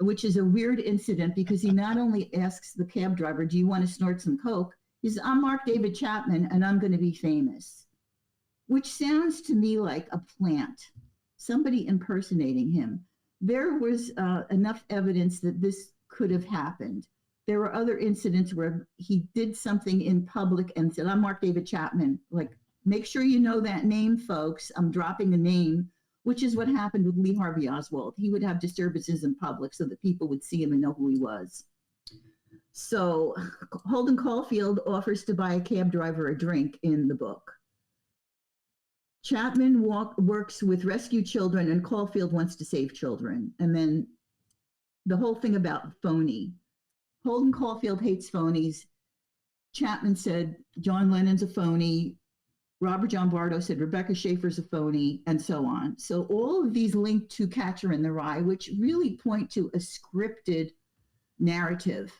which is a weird incident because he not only asks the cab driver, do you want to snort some coke? He says, I'm Mark David Chapman and I'm going to be famous, which sounds to me like a plant, somebody impersonating him. There was enough evidence that this could have happened. There were other incidents where he did something in public and said, I'm Mark David Chapman. Like, make sure you know that name, folks. I'm dropping a name, which is what happened with Lee Harvey Oswald. He would have disturbances in public so that people would see him and know who he was. So Holden Caulfield offers to buy a cab driver a drink in the book. Chapman works with rescue children and Caulfield wants to save children. And then the whole thing about phony. Holden Caulfield hates phonies. Chapman said John Lennon's a phony. Robert John Bardo said Rebecca Schaefer's a phony, and so on. So all of these link to Catcher in the Rye, which really point to a scripted narrative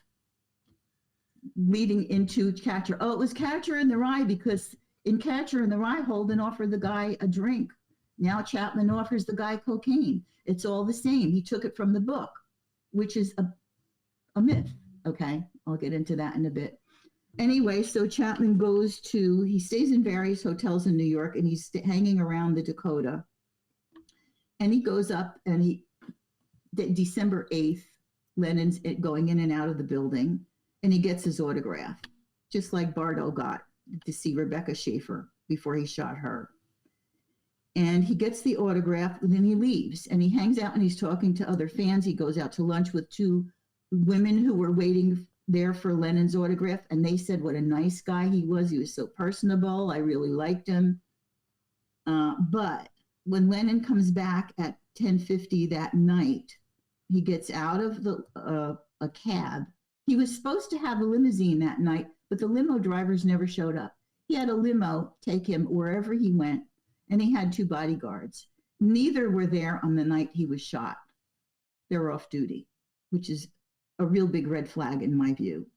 leading into Catcher. Oh, it was Catcher in the Rye because in Catcher in the Rye, Holden offered the guy a drink. Now Chapman offers the guy cocaine. It's all the same. He took it from the book, which is a myth. Okay, I'll get into that in a bit. Anyway, so Chapman he stays in various hotels in New York and he's hanging around the Dakota. And he goes up and December 8th, Lennon's going in and out of the building and he gets his autograph, just like Bardo got to see Rebecca Schaefer before he shot her. And he gets the autograph and then he leaves and he hangs out and he's talking to other fans. He goes out to lunch with two women who were waiting there for Lennon's autograph, and they said what a nice guy he was. He was so personable. I really liked him. But when Lennon comes back at 10:50 that night, he gets out of a cab. He was supposed to have a limousine that night, but the limo drivers never showed up. He had a limo take him wherever he went, and he had two bodyguards. Neither were there on the night he was shot. They were off duty, which is a real big red flag in my view.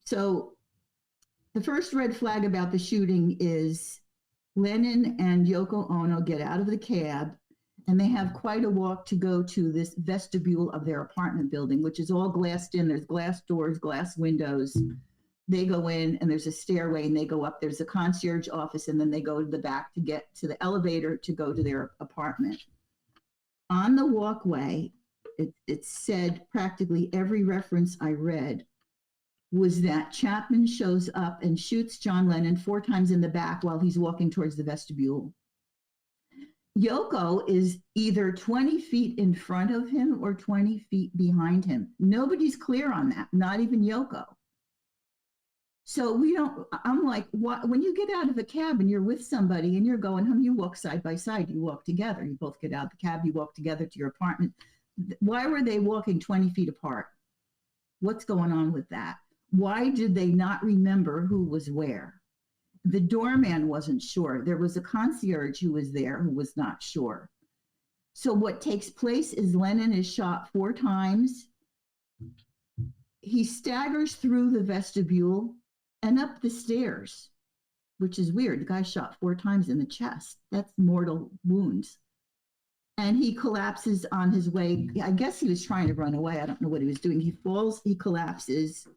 So the first red flag about the shooting is Lennon and Yoko Ono get out of the cab and they have quite a walk to go to this vestibule of their apartment building, which is all glassed in. There's glass doors, glass windows. They go in and there's a stairway and they go up. There's a concierge office and then they go to the back to get to the elevator to go to their apartment. On the walkway, it said practically every reference I read was that Chapman shows up and shoots John Lennon 4 times in the back while he's walking towards the vestibule. Yoko is either 20 feet in front of him or 20 feet behind him. Nobody's clear on that, not even Yoko. So I'm like, what, when you get out of a cab and you're with somebody and you're going home, you walk side by side, you walk together. You both get out of the cab, you walk together to your apartment. Why were they walking 20 feet apart? What's going on with that? Why did they not remember who was where? The doorman wasn't sure. There was a concierge who was there who was not sure. So what takes place is Lennon is shot 4 times. He staggers through the vestibule and up the stairs, which is weird. The guy shot 4 times in the chest. That's mortal wounds. And he collapses on his way. I guess he was trying to run away. I don't know what he was doing. He falls, he collapses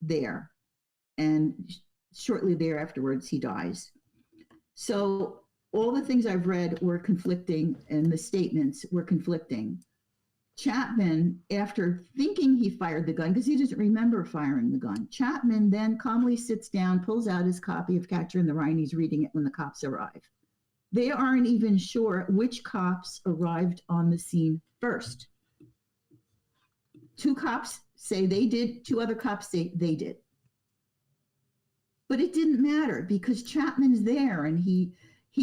there. And shortly there afterwards, he dies. So all the things I've read were conflicting, and the statements were conflicting. Chapman, after thinking he fired the gun, because he doesn't remember firing the gun, Chapman then calmly sits down, pulls out his copy of Catcher in the Rye, and he's reading it when the cops arrive. They aren't even sure which cops arrived on the scene first. 2 cops say they did, 2 other cops say they did. But it didn't matter because Chapman's there, and he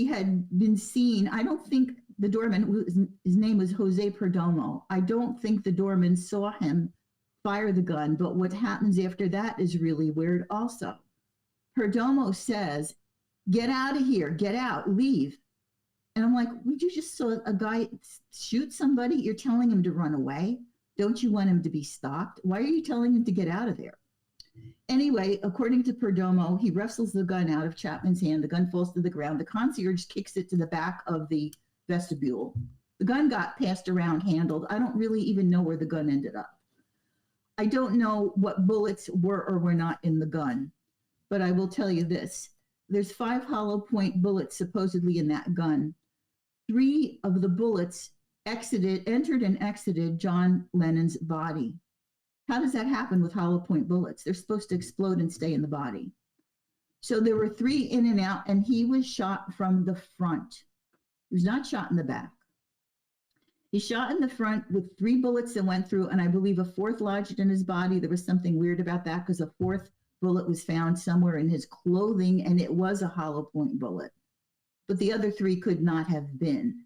had been seen. I don't think the doorman, his name was Jose Perdomo. I don't think the doorman saw him fire the gun, but what happens after that is really weird also. Perdomo says, "Get out of here, get out, leave." And I'm like, would you just saw a guy shoot somebody? You're telling him to run away? Don't you want him to be stopped? Why are you telling him to get out of there? Anyway, according to Perdomo, he wrestles the gun out of Chapman's hand. The gun falls to the ground. The concierge kicks it to the back of the vestibule. The gun got passed around, handled. I don't really even know where the gun ended up. I don't know what bullets were or were not in the gun, but I will tell you this. There's 5 hollow point bullets supposedly in that gun. 3 of the bullets entered and exited John Lennon's body. How does that happen with hollow point bullets? They're supposed to explode and stay in the body. So there were 3 in and out, and he was shot from the front. He was not shot in the back. He shot in the front with 3 bullets that went through, and I believe a 4th lodged in his body. There was something weird about that because a 4th bullet was found somewhere in his clothing, and it was a hollow point bullet. But the other 3 could not have been.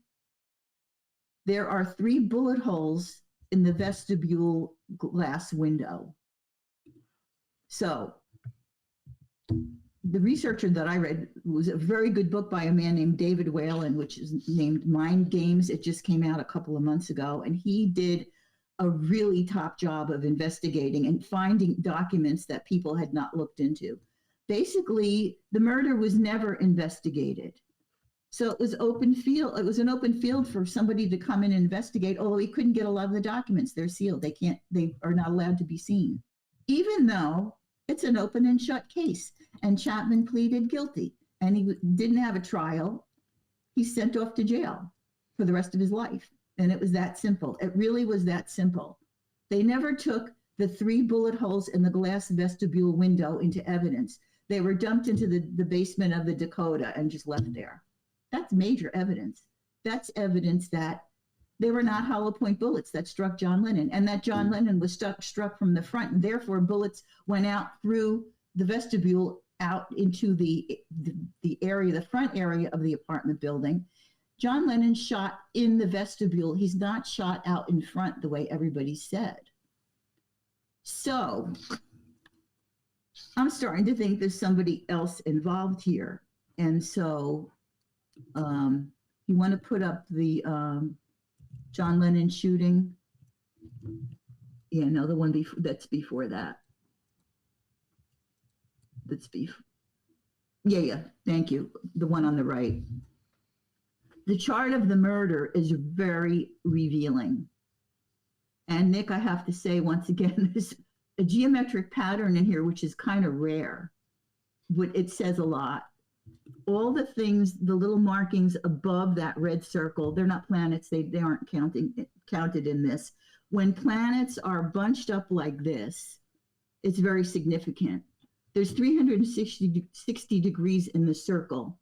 There are 3 bullet holes in the vestibule glass window. So the researcher that I read was a very good book by a man named David Whalen, which is named Mind Games. It just came out a couple of months ago, and he did a really top job of investigating and finding documents that people had not looked into. Basically, the murder was never investigated. So it was open field. It was an open field for somebody to come in and investigate, although he couldn't get a lot of the documents. They're sealed. They are not allowed to be seen, even though it's an open and shut case. And Chapman pleaded guilty, and he didn't have a trial. He's sent off to jail for the rest of his life. And it was that simple. It really was that simple. They never took the 3 bullet holes in the glass vestibule window into evidence. They were dumped into the basement of the Dakota and just left there. That's major evidence. That's evidence that they were not hollow point bullets that struck John Lennon, and that John Lennon was struck from the front, and therefore bullets went out through the vestibule out into the area, the front area of the apartment building. John Lennon shot in the vestibule. He's not shot out in front the way everybody said. So I'm starting to think there's somebody else involved here. And so you want to put up the John Lennon shooting? Yeah, no, the one that's before that. That's before. Yeah, thank you. The one on the right. The chart of the murder is very revealing. And Nick, I have to say once again, there's a geometric pattern in here, which is kind of rare, but it says a lot. All the things, the little markings above that red circle, they're not planets. They aren't counted in this. When planets are bunched up like this, it's very significant. There's 360 degrees in the circle.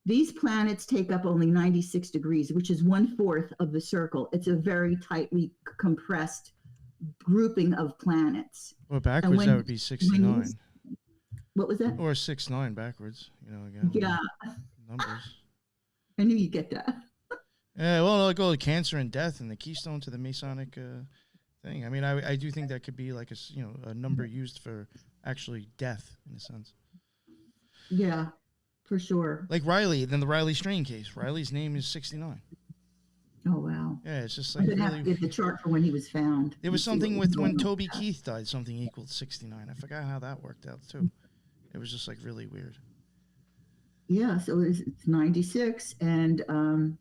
These planets take up only 96 degrees, which is 1/4 of the circle. It's a very tightly compressed grouping of planets. Well, backwards, that would be 69. What was that? Or 69 backwards, again. Yeah. Numbers. I knew you'd get that. Yeah, well, like all the cancer and death and the keystone to the Masonic thing. I mean, I do think that could be like a number used for actually death in a sense. Yeah, for sure. Like Riley, then the Riley Strain case. Riley's name is 69. Oh, wow. Yeah, it's just I like would have to get the chart for when he was found. There was something with when Toby Keith died, something equaled 69. I forgot how that worked out too. It was just like really weird. Yeah, so it's 96, and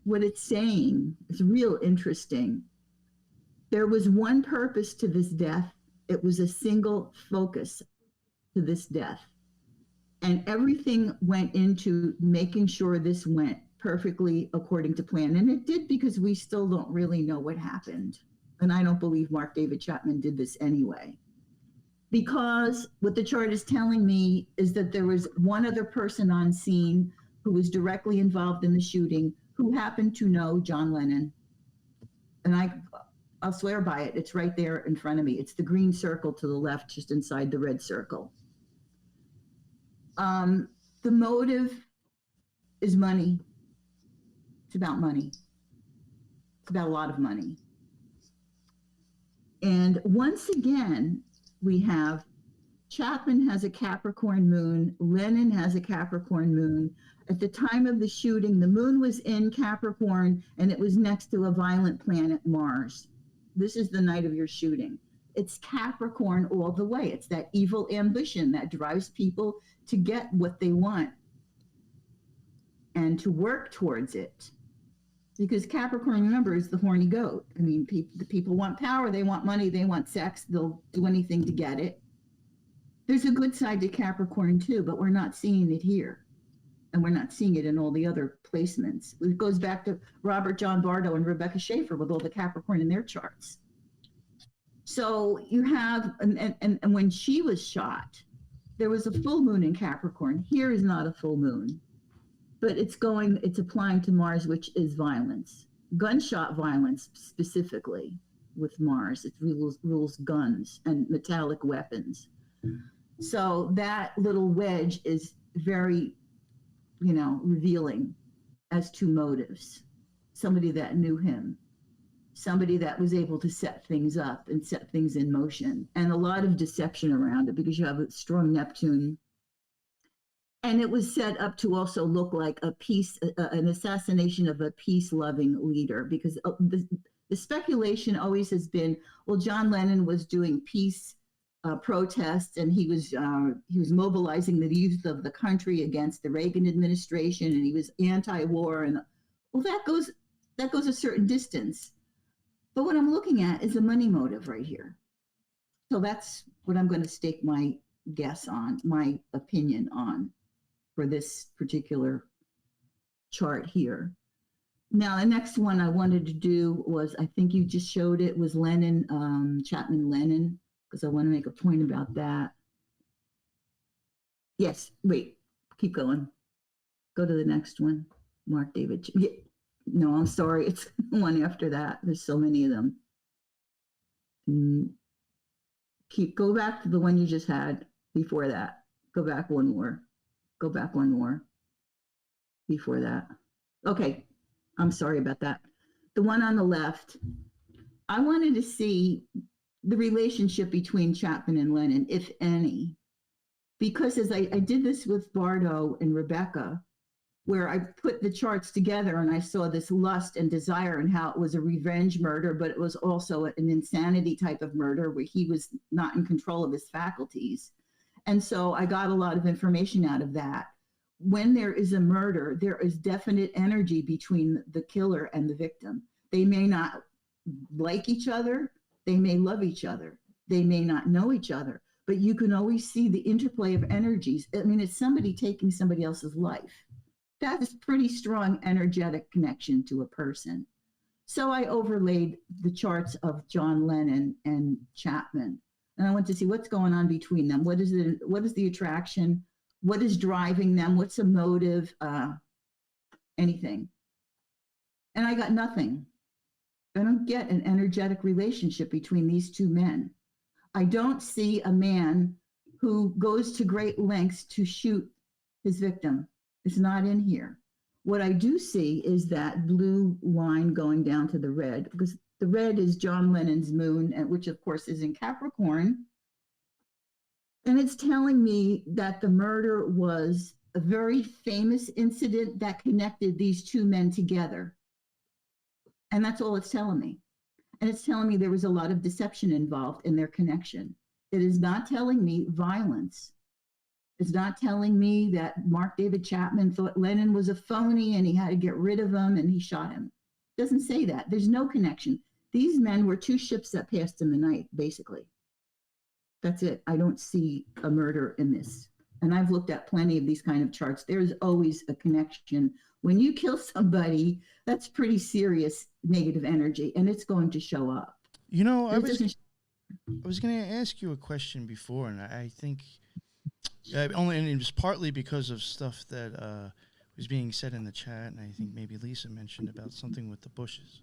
what it's saying is real interesting. There was one purpose to this death. It was a single focus to this death. And everything went into making sure this went perfectly according to plan. And it did, because we still don't really know what happened. And I don't believe Mark David Chapman did this anyway. Because what the chart is telling me is that there was one other person on scene who was directly involved in the shooting, who happened to know John Lennon. And I'll swear by it. It's right there in front of me. It's the green circle to the left, just inside the red circle. The motive is money. It's about money. It's about a lot of money. And once again, we have Chapman has a Capricorn moon. Lennon has a Capricorn moon. At the time of the shooting, the moon was in Capricorn, and it was next to a violent planet, Mars. This is the night of your shooting. It's Capricorn all the way. It's that evil ambition that drives people to get what they want and to work towards it. Because Capricorn, remember, is the horny goat. I mean, the people want power, they want money, they want sex, they'll do anything to get it. There's a good side to Capricorn too, but we're not seeing it here. And we're not seeing it in all the other placements. It goes back to Robert John Bardo and Rebecca Schaefer with all the Capricorn in their charts. So you have, and when she was shot, there was a full moon in Capricorn. Here is not a full moon, but it's applying to Mars, which is violence. Gunshot violence specifically with Mars. It rules guns and metallic weapons. So that little wedge is very, revealing as to motives. Somebody that knew him, somebody that was able to set things up and set things in motion, and a lot of deception around it because you have a strong Neptune. And it was set up to also look like an assassination of a peace-loving leader, because the speculation always has been, well, John Lennon was doing peace protests, and he was mobilizing the youth of the country against the Reagan administration, and he was anti-war, and well, that goes a certain distance. But what I'm looking at is a money motive right here. So that's what I'm going to stake my guess on, my opinion on, for this particular chart here. Now, the next one I wanted to do was, I think you just showed it, was Lennon, Chapman Lennon, because I want to make a point about that. Yes, wait, keep going. Go to the next one. Mark David. Yeah, no, I'm sorry. It's the one after that. There's so many of them. Go back to the one you just had before that. Go back one more. Go back one more. Before that. Okay, I'm sorry about that. The one on the left, I wanted to see the relationship between Chapman and Lennon, if any, because as I did this with Bardo and Rebecca, where I put the charts together and I saw this lust and desire and how it was a revenge murder, but it was also an insanity type of murder where he was not in control of his faculties. And so I got a lot of information out of that. When there is a murder, there is definite energy between the killer and the victim. They may not like each other. They may love each other. They may not know each other, but you can always see the interplay of energies. I mean, it's somebody taking somebody else's life. That is pretty strong energetic connection to a person. So I overlaid the charts of John Lennon and Chapman, and I went to see what's going on between them. What is the attraction? What is driving them? What's a motive? Anything. And I got nothing. I don't get an energetic relationship between these two men. I don't see a man who goes to great lengths to shoot his victim. It's not in here. What I do see is that blue line going down to the red, because the red is John Lennon's moon, which of course is in Capricorn. And it's telling me that the murder was a very famous incident that connected these two men together. And that's all it's telling me. And it's telling me there was a lot of deception involved in their connection. It is not telling me violence. It's not telling me that Mark David Chapman thought Lennon was a phony and he had to get rid of him and he shot him. It doesn't say that. There's no connection. These men were two ships that passed in the night, basically. That's it. I don't see a murder in this. And I've looked at plenty of these kind of charts. There's always a connection. When you kill somebody, that's pretty serious negative energy, and it's going to show up. You know, I was going to ask you a question before, and I think only, and it was partly because of stuff that was being said in the chat, and I think maybe Lisa mentioned about something with the bushes.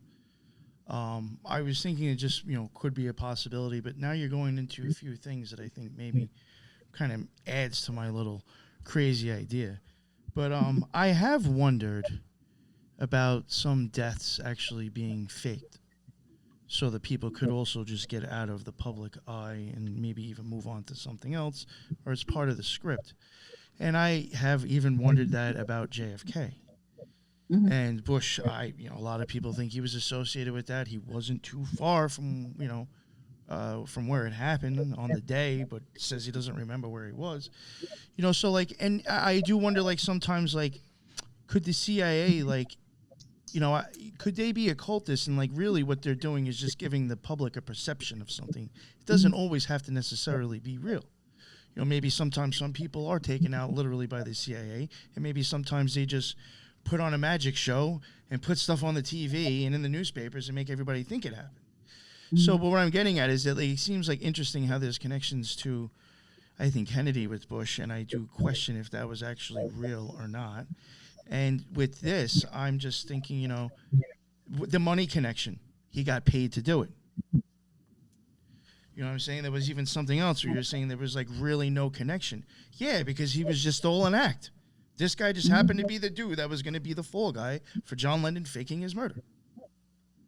I was thinking it just, could be a possibility, but now you're going into a few things that I think maybe kind of adds to my little crazy idea. But I have wondered about some deaths actually being faked so that people could also just get out of the public eye and maybe even move on to something else, or it's part of the script. And I have even wondered that about JFK. Mm-hmm. And Bush, a lot of people think he was associated with that. He wasn't too far from, from where it happened on the day, but says he doesn't remember where he was. So and I do wonder, sometimes, could the CIA, could they be occultists and really what they're doing is just giving the public a perception of something? It doesn't always have to necessarily be real. Maybe sometimes some people are taken out literally by the CIA, and maybe sometimes they just put on a magic show and put stuff on the TV and in the newspapers and make everybody think it happened. Mm-hmm. So, but what I'm getting at is that it seems interesting how there's connections to, I think, Kennedy with Bush, and I do question if that was actually real or not. And with this, I'm just thinking, the money connection, he got paid to do it. You know what I'm saying? There was even something else where you're saying there was really no connection. Yeah, because he was just all an act. This guy just happened to be the dude that was going to be the fall guy for John Lennon faking his murder.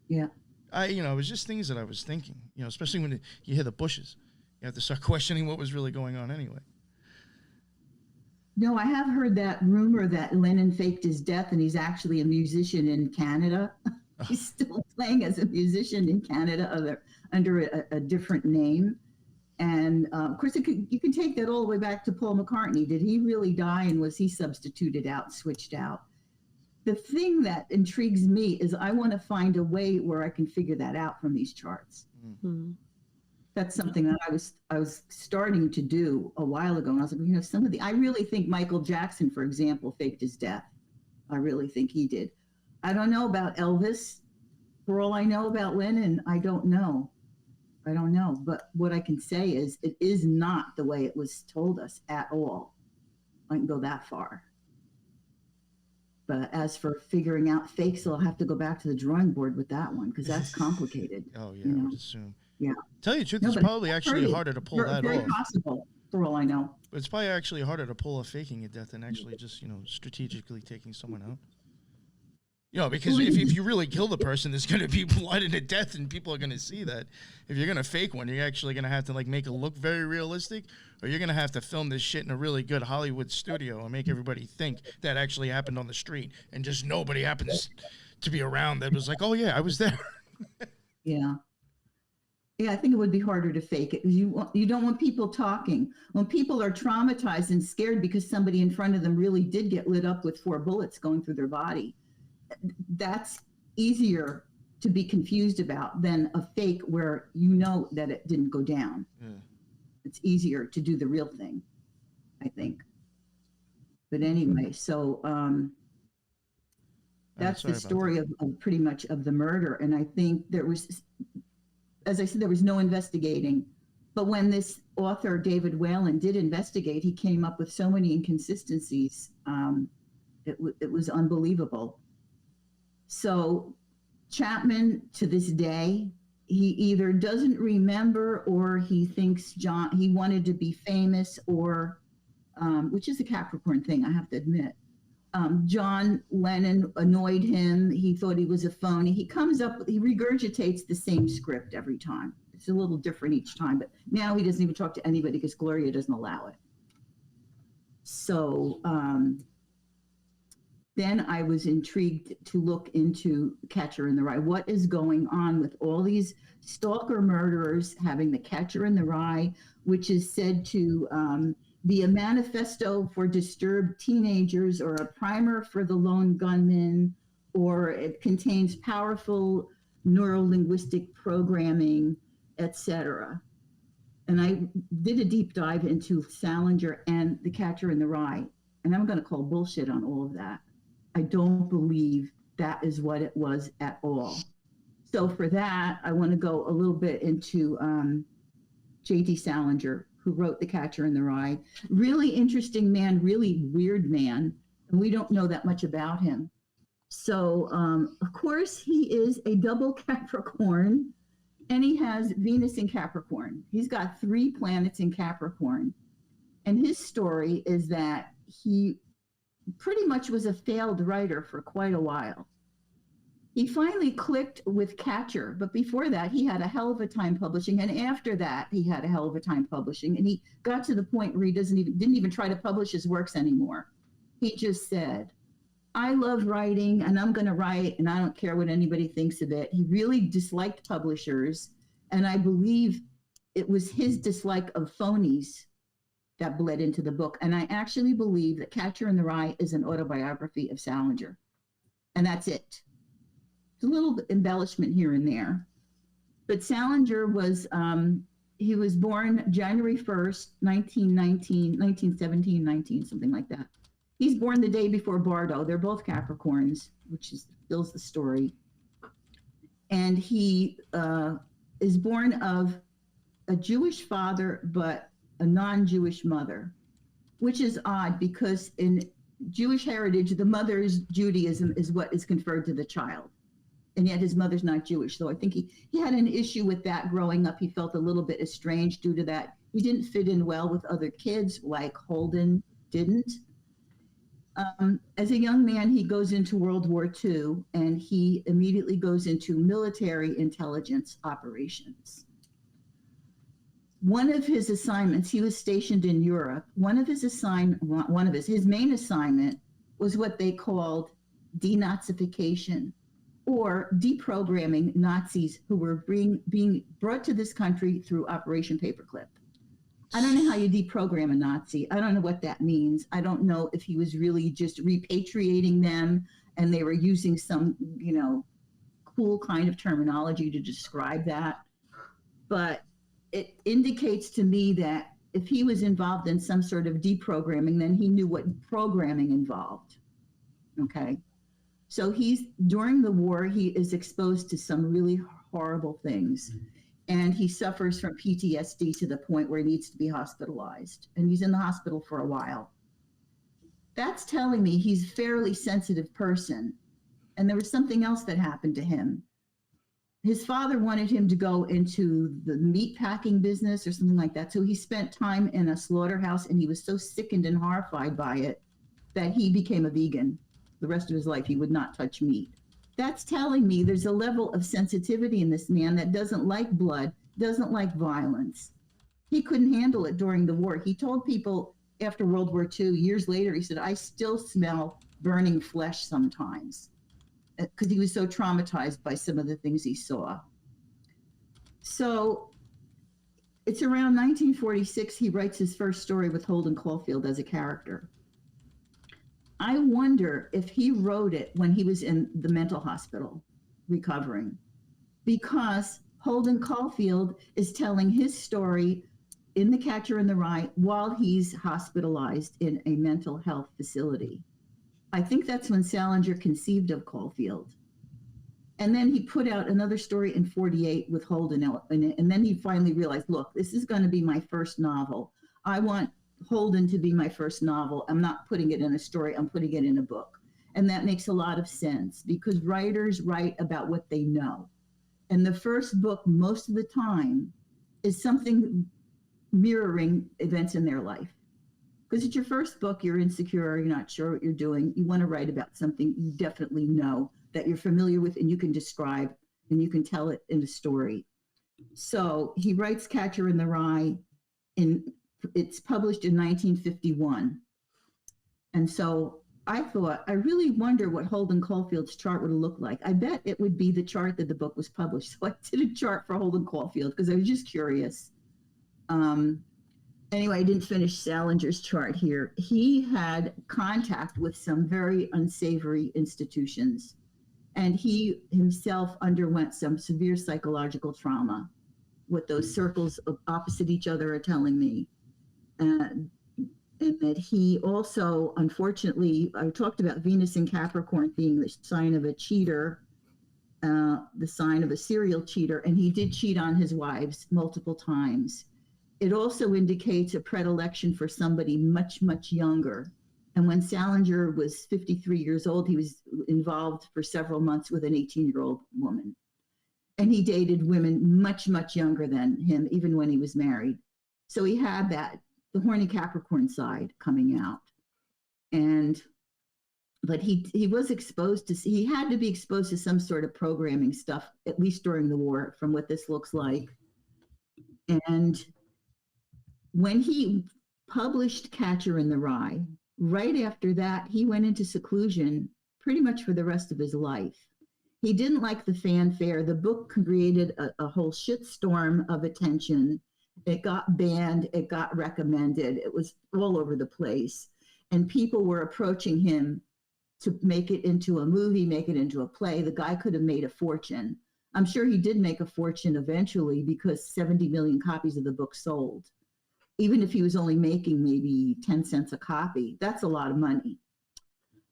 Yeah. It was just things that I was thinking, especially when you hear the Bushes. You have to start questioning what was really going on anyway. No, I have heard that rumor that Lennon faked his death and he's actually a musician in Canada. He's still playing as a musician in Canada under a different name. And of course, you can take that all the way back to Paul McCartney. Did he really die, and was he substituted out, switched out? The thing that intrigues me is I want to find a way where I can figure that out from these charts. Mm-hmm. That's something that I was starting to do a while ago. And I was like, I really think Michael Jackson, for example, faked his death. I really think he did. I don't know about Elvis. For all I know about Lennon, I don't know. But what I can say is it is not the way it was told us at all. I can go that far. But as for figuring out fakes, I'll have to go back to the drawing board with that one, because that's complicated. Oh, yeah, I would assume. Yeah. Tell you the truth, it's probably actually harder to pull that off. Very possible, for all I know. But it's probably actually harder to pull off faking a death than actually just, strategically taking someone out. Because if you really kill the person, there's going to be blood and a death, and people are going to see that. If you're going to fake one, you're actually going to have to make it look very realistic, or you're going to have to film this shit in a really good Hollywood studio and make everybody think that actually happened on the street, and just nobody happens to be around that was like, oh yeah, I was there. Yeah. Yeah, I think it would be harder to fake it, because you don't want people talking. When people are traumatized and scared because somebody in front of them really did get lit up with 4 bullets going through their body, that's easier to be confused about than a fake where that it didn't go down. Mm. It's easier to do the real thing, I think. But anyway, so that's the story of pretty much of the murder. And I think there was, as I said, there was no investigating. But when this author, David Whalen, did investigate, he came up with so many inconsistencies. It was unbelievable. So Chapman, to this day, he either doesn't remember, or he thinks he wanted to be famous, or which is a Capricorn thing, I have to admit. John Lennon annoyed him. He thought he was a phony. He regurgitates the same script every time. It's a little different each time, but now he doesn't even talk to anybody because Gloria doesn't allow it. So then I was intrigued to look into Catcher in the Rye. What is going on with all these stalker murderers having the Catcher in the Rye, which is said to be a manifesto for disturbed teenagers or a primer for the lone gunman, or it contains powerful neuro-linguistic programming, etc. And I did a deep dive into Salinger and the Catcher in the Rye, and I'm going to call bullshit on all of that. I don't believe that is what it was at all. So for that, I want to go a little bit into J.D. Salinger, who wrote The Catcher in the Rye. Really interesting man, really weird man, and we don't know that much about him. So, of course, he is a double Capricorn, and he has Venus in Capricorn. He's got 3 planets in Capricorn. And his story is that he pretty much was a failed writer for quite a while. He finally clicked with Catcher, but before that, he had a hell of a time publishing. And after that, he had a hell of a time publishing. And he got to the point where he didn't even try to publish his works anymore. He just said, I love writing and I'm going to write and I don't care what anybody thinks of it. He really disliked publishers. And I believe it was his dislike of phonies that bled into the book. And I actually believe that Catcher in the Rye is an autobiography of Salinger. And that's it. It's a little embellishment here and there. But Salinger was, he was born January 1st, 1917, something like that. He's born the day before Bardo. They're both Capricorns, which fills the story. And he is born of a Jewish father, but a non-Jewish mother, which is odd because in Jewish heritage, the mother's Judaism is what is conferred to the child. And yet his mother's not Jewish. So I think he had an issue with that growing up. He felt a little bit estranged due to that. He didn't fit in well with other kids like Holden didn't. As a young man, he goes into World War II and he immediately goes into military intelligence operations. One of his assignments, he was stationed in Europe. His main assignment was what they called denazification, or deprogramming Nazis who were being brought to this country through Operation Paperclip. I don't know how you deprogram a Nazi. I don't know what that means. I don't know if he was really just repatriating them and they were using some, cool kind of terminology to describe that. But it indicates to me that if he was involved in some sort of deprogramming, then he knew what programming involved. Okay. So during the war, he is exposed to some really horrible things. And he suffers from PTSD to the point where he needs to be hospitalized. And he's in the hospital for a while. That's telling me he's a fairly sensitive person. And there was something else that happened to him. His father wanted him to go into the meat packing business or something like that. So he spent time in a slaughterhouse and he was so sickened and horrified by it that he became a vegan. The rest of his life, he would not touch meat. That's telling me there's a level of sensitivity in this man that doesn't like blood, doesn't like violence. He couldn't handle it during the war. He told people after World War II, years later, he said, I still smell burning flesh sometimes, because he was so traumatized by some of the things he saw. So it's around 1946, he writes his first story with Holden Caulfield as a character. I wonder if he wrote it when he was in the mental hospital recovering, because Holden Caulfield is telling his story in The Catcher in the Rye while he's hospitalized in a mental health facility. I think that's when Salinger conceived of Caulfield. And then he put out another story in 48 with Holden in it. And then he finally realized, look, this is going to be my first novel. I want Holden to be my first novel. I'm not putting it in a story, I'm putting it in a book. And that makes a lot of sense because writers write about what they know. And the first book, most of the time, is something mirroring events in their life. Because it's your first book, you're insecure, you're not sure what you're doing. You want to write about something you definitely know, that you're familiar with, and you can describe, and you can tell it in a story. So he writes Catcher in the Rye, it's published in 1951. And so I thought, I really wonder what Holden Caulfield's chart would look like. I bet it would be the chart that the book was published. So I did a chart for Holden Caulfield because I was just curious. Anyway, I didn't finish Salinger's chart here. He had contact with some very unsavory institutions, and he himself underwent some severe psychological trauma, what those circles opposite each other are telling me. And that he also, unfortunately, I talked about Venus in Capricorn being the sign of a cheater, the sign of a serial cheater, and he did cheat on his wives multiple times. It also indicates a predilection for somebody much, much younger. And when Salinger was 53 years old, he was involved for several months with an 18-year-old woman. And he dated women much, much younger than him, even when he was married. So he had that, the horny Capricorn side coming out. But he was exposed to, he had to be exposed to some sort of programming stuff, at least during the war, from what this looks like. And when he published Catcher in the Rye, right after that, he went into seclusion pretty much for the rest of his life. He didn't like the fanfare. The book created a whole shitstorm of attention. It got banned. It got recommended. It was all over the place. And people were approaching him to make it into a movie, make it into a play. The guy could have made a fortune. I'm sure he did make a fortune eventually because 70 million copies of the book sold. Even if he was only making maybe 10 cents a copy, that's a lot of money.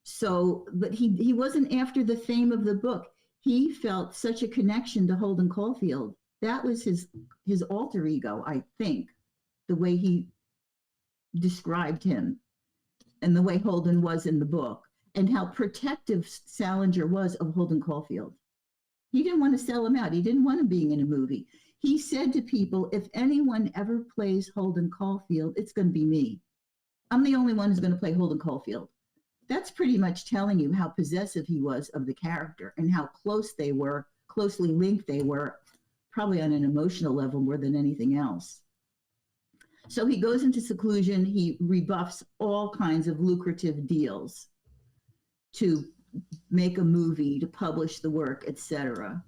So, but he wasn't after the fame of the book. He felt such a connection to Holden Caulfield. That was his alter ego, I think, the way he described him and the way Holden was in the book, and how protective Salinger was of Holden Caulfield. He didn't want to sell him out. He didn't want him being in a movie. He said to people, if anyone ever plays Holden Caulfield, it's going to be me. I'm the only one who's going to play Holden Caulfield. That's pretty much telling you how possessive he was of the character and how close they were, closely linked they were, probably on an emotional level more than anything else. So he goes into seclusion. He rebuffs all kinds of lucrative deals to make a movie, to publish the work, etc.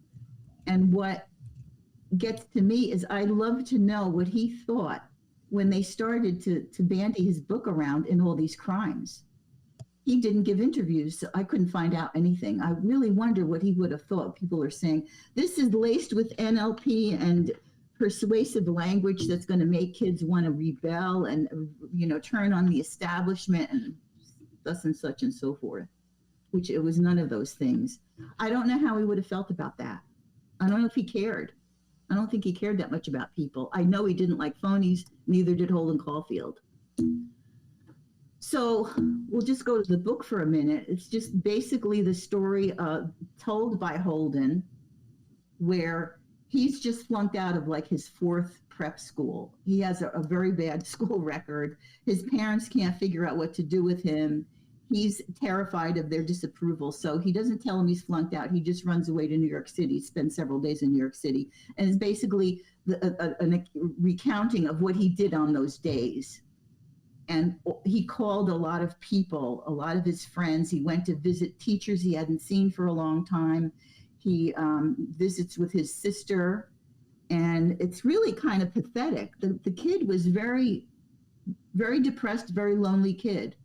And what gets to me is I'd love to know what he thought when they started to bandy his book around in all these crimes. He didn't give interviews, so I couldn't find out anything. I really wonder what he would have thought. People are saying, this is laced with NLP and persuasive language that's going to make kids want to rebel and, turn on the establishment and thus and such and so forth, which it was none of those things. I don't know how he would have felt about that. I don't know if he cared. I don't think he cared that much about people. I know he didn't like phonies, neither did Holden Caulfield. So we'll just go to the book for a minute. It's just basically the story told by Holden, where he's just flunked out of like his fourth prep school. He has a very bad school record. His parents can't figure out what to do with him. He's terrified of their disapproval. So he doesn't tell them he's flunked out. He just runs away to New York City, spends several days in New York City. And it's basically a recounting of what he did on those days. And he called a lot of people, a lot of his friends. He went to visit teachers he hadn't seen for a long time. He visits with his sister. And it's really kind of pathetic. The kid was very, very depressed, very lonely kid.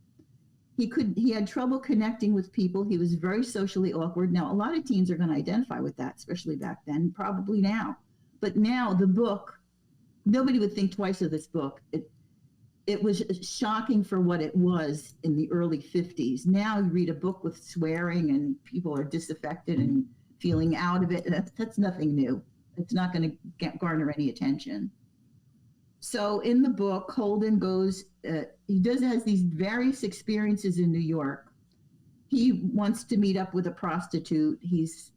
He had trouble connecting with people. He was very socially awkward. Now, a lot of teens are going to identify with that, especially back then, probably now. But now the book, nobody would think twice of this book. It was shocking for what it was in the early 50s. Now you read a book with swearing and people are disaffected and feeling out of it. That's nothing new. It's not going to garner any attention. So in the book, Holden goes, has these various experiences in New York. He wants to meet up with a prostitute. He's,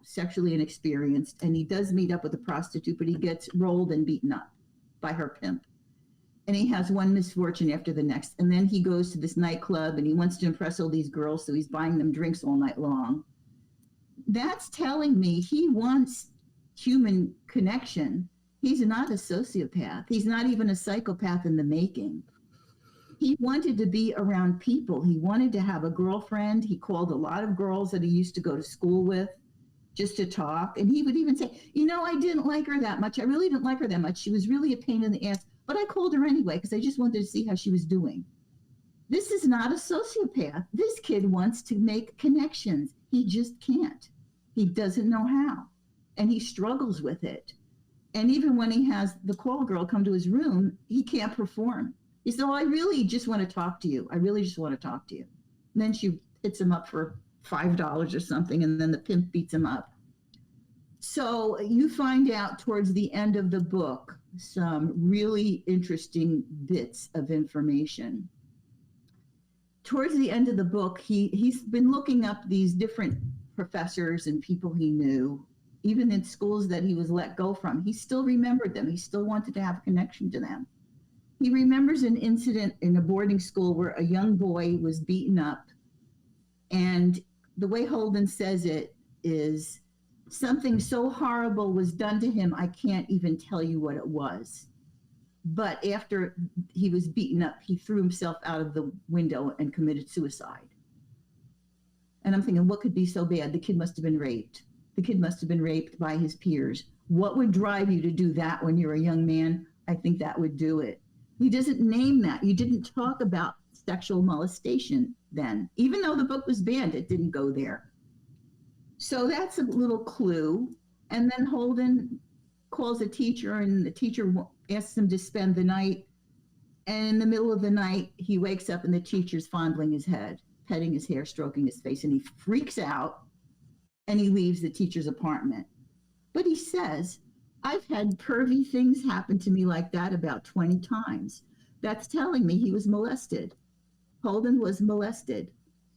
sexually inexperienced, and he does meet up with a prostitute, but he gets rolled and beaten up by her pimp. and he has one misfortune after the next. And then he goes to this nightclub and he wants to impress all these girls, so he's buying them drinks all night long. That's telling me he wants human connection. He's not a sociopath. He's not even a psychopath in the making. He wanted to be around people. He wanted to have a girlfriend. He called a lot of girls that he used to go to school with just to talk. And he would even say, you know, I didn't like her that much. I really didn't like her that much. She was really a pain in the ass, but I called her anyway because I just wanted to see how she was doing. This is not a sociopath. This kid wants to make connections. He just can't. He doesn't know how. And he struggles with it. And even when he has the call girl come to his room, he can't perform. He said, oh, I really just want to talk to you. I really just want to talk to you. And then she hits him up for $5 or something, and then the pimp beats him up. So you find out towards the end of the book some really interesting bits of information. Towards the end of the book, he's been looking up these different professors and people he knew, even in schools that he was let go from. He still remembered them. He still wanted to have a connection to them. He remembers an incident in a boarding school where a young boy was beaten up. And the way Holden says it is, something so horrible was done to him, I can't even tell you what it was. But after he was beaten up, he threw himself out of the window and committed suicide. And I'm thinking, what could be so bad? The kid must have been raped. The kid must have been raped by his peers. What would drive you to do that when you're a young man? I think that would do it. He doesn't name that. You didn't talk about sexual molestation then. Even though the book was banned, it didn't go there. So that's a little clue. And then Holden calls a teacher, and the teacher asks him to spend the night. And in the middle of the night, he wakes up and the teacher's fondling his head, petting his hair, stroking his face, and he freaks out and he leaves the teacher's apartment. But he says, I've had pervy things happen to me like that about 20 times. That's telling me he was molested. Holden was molested,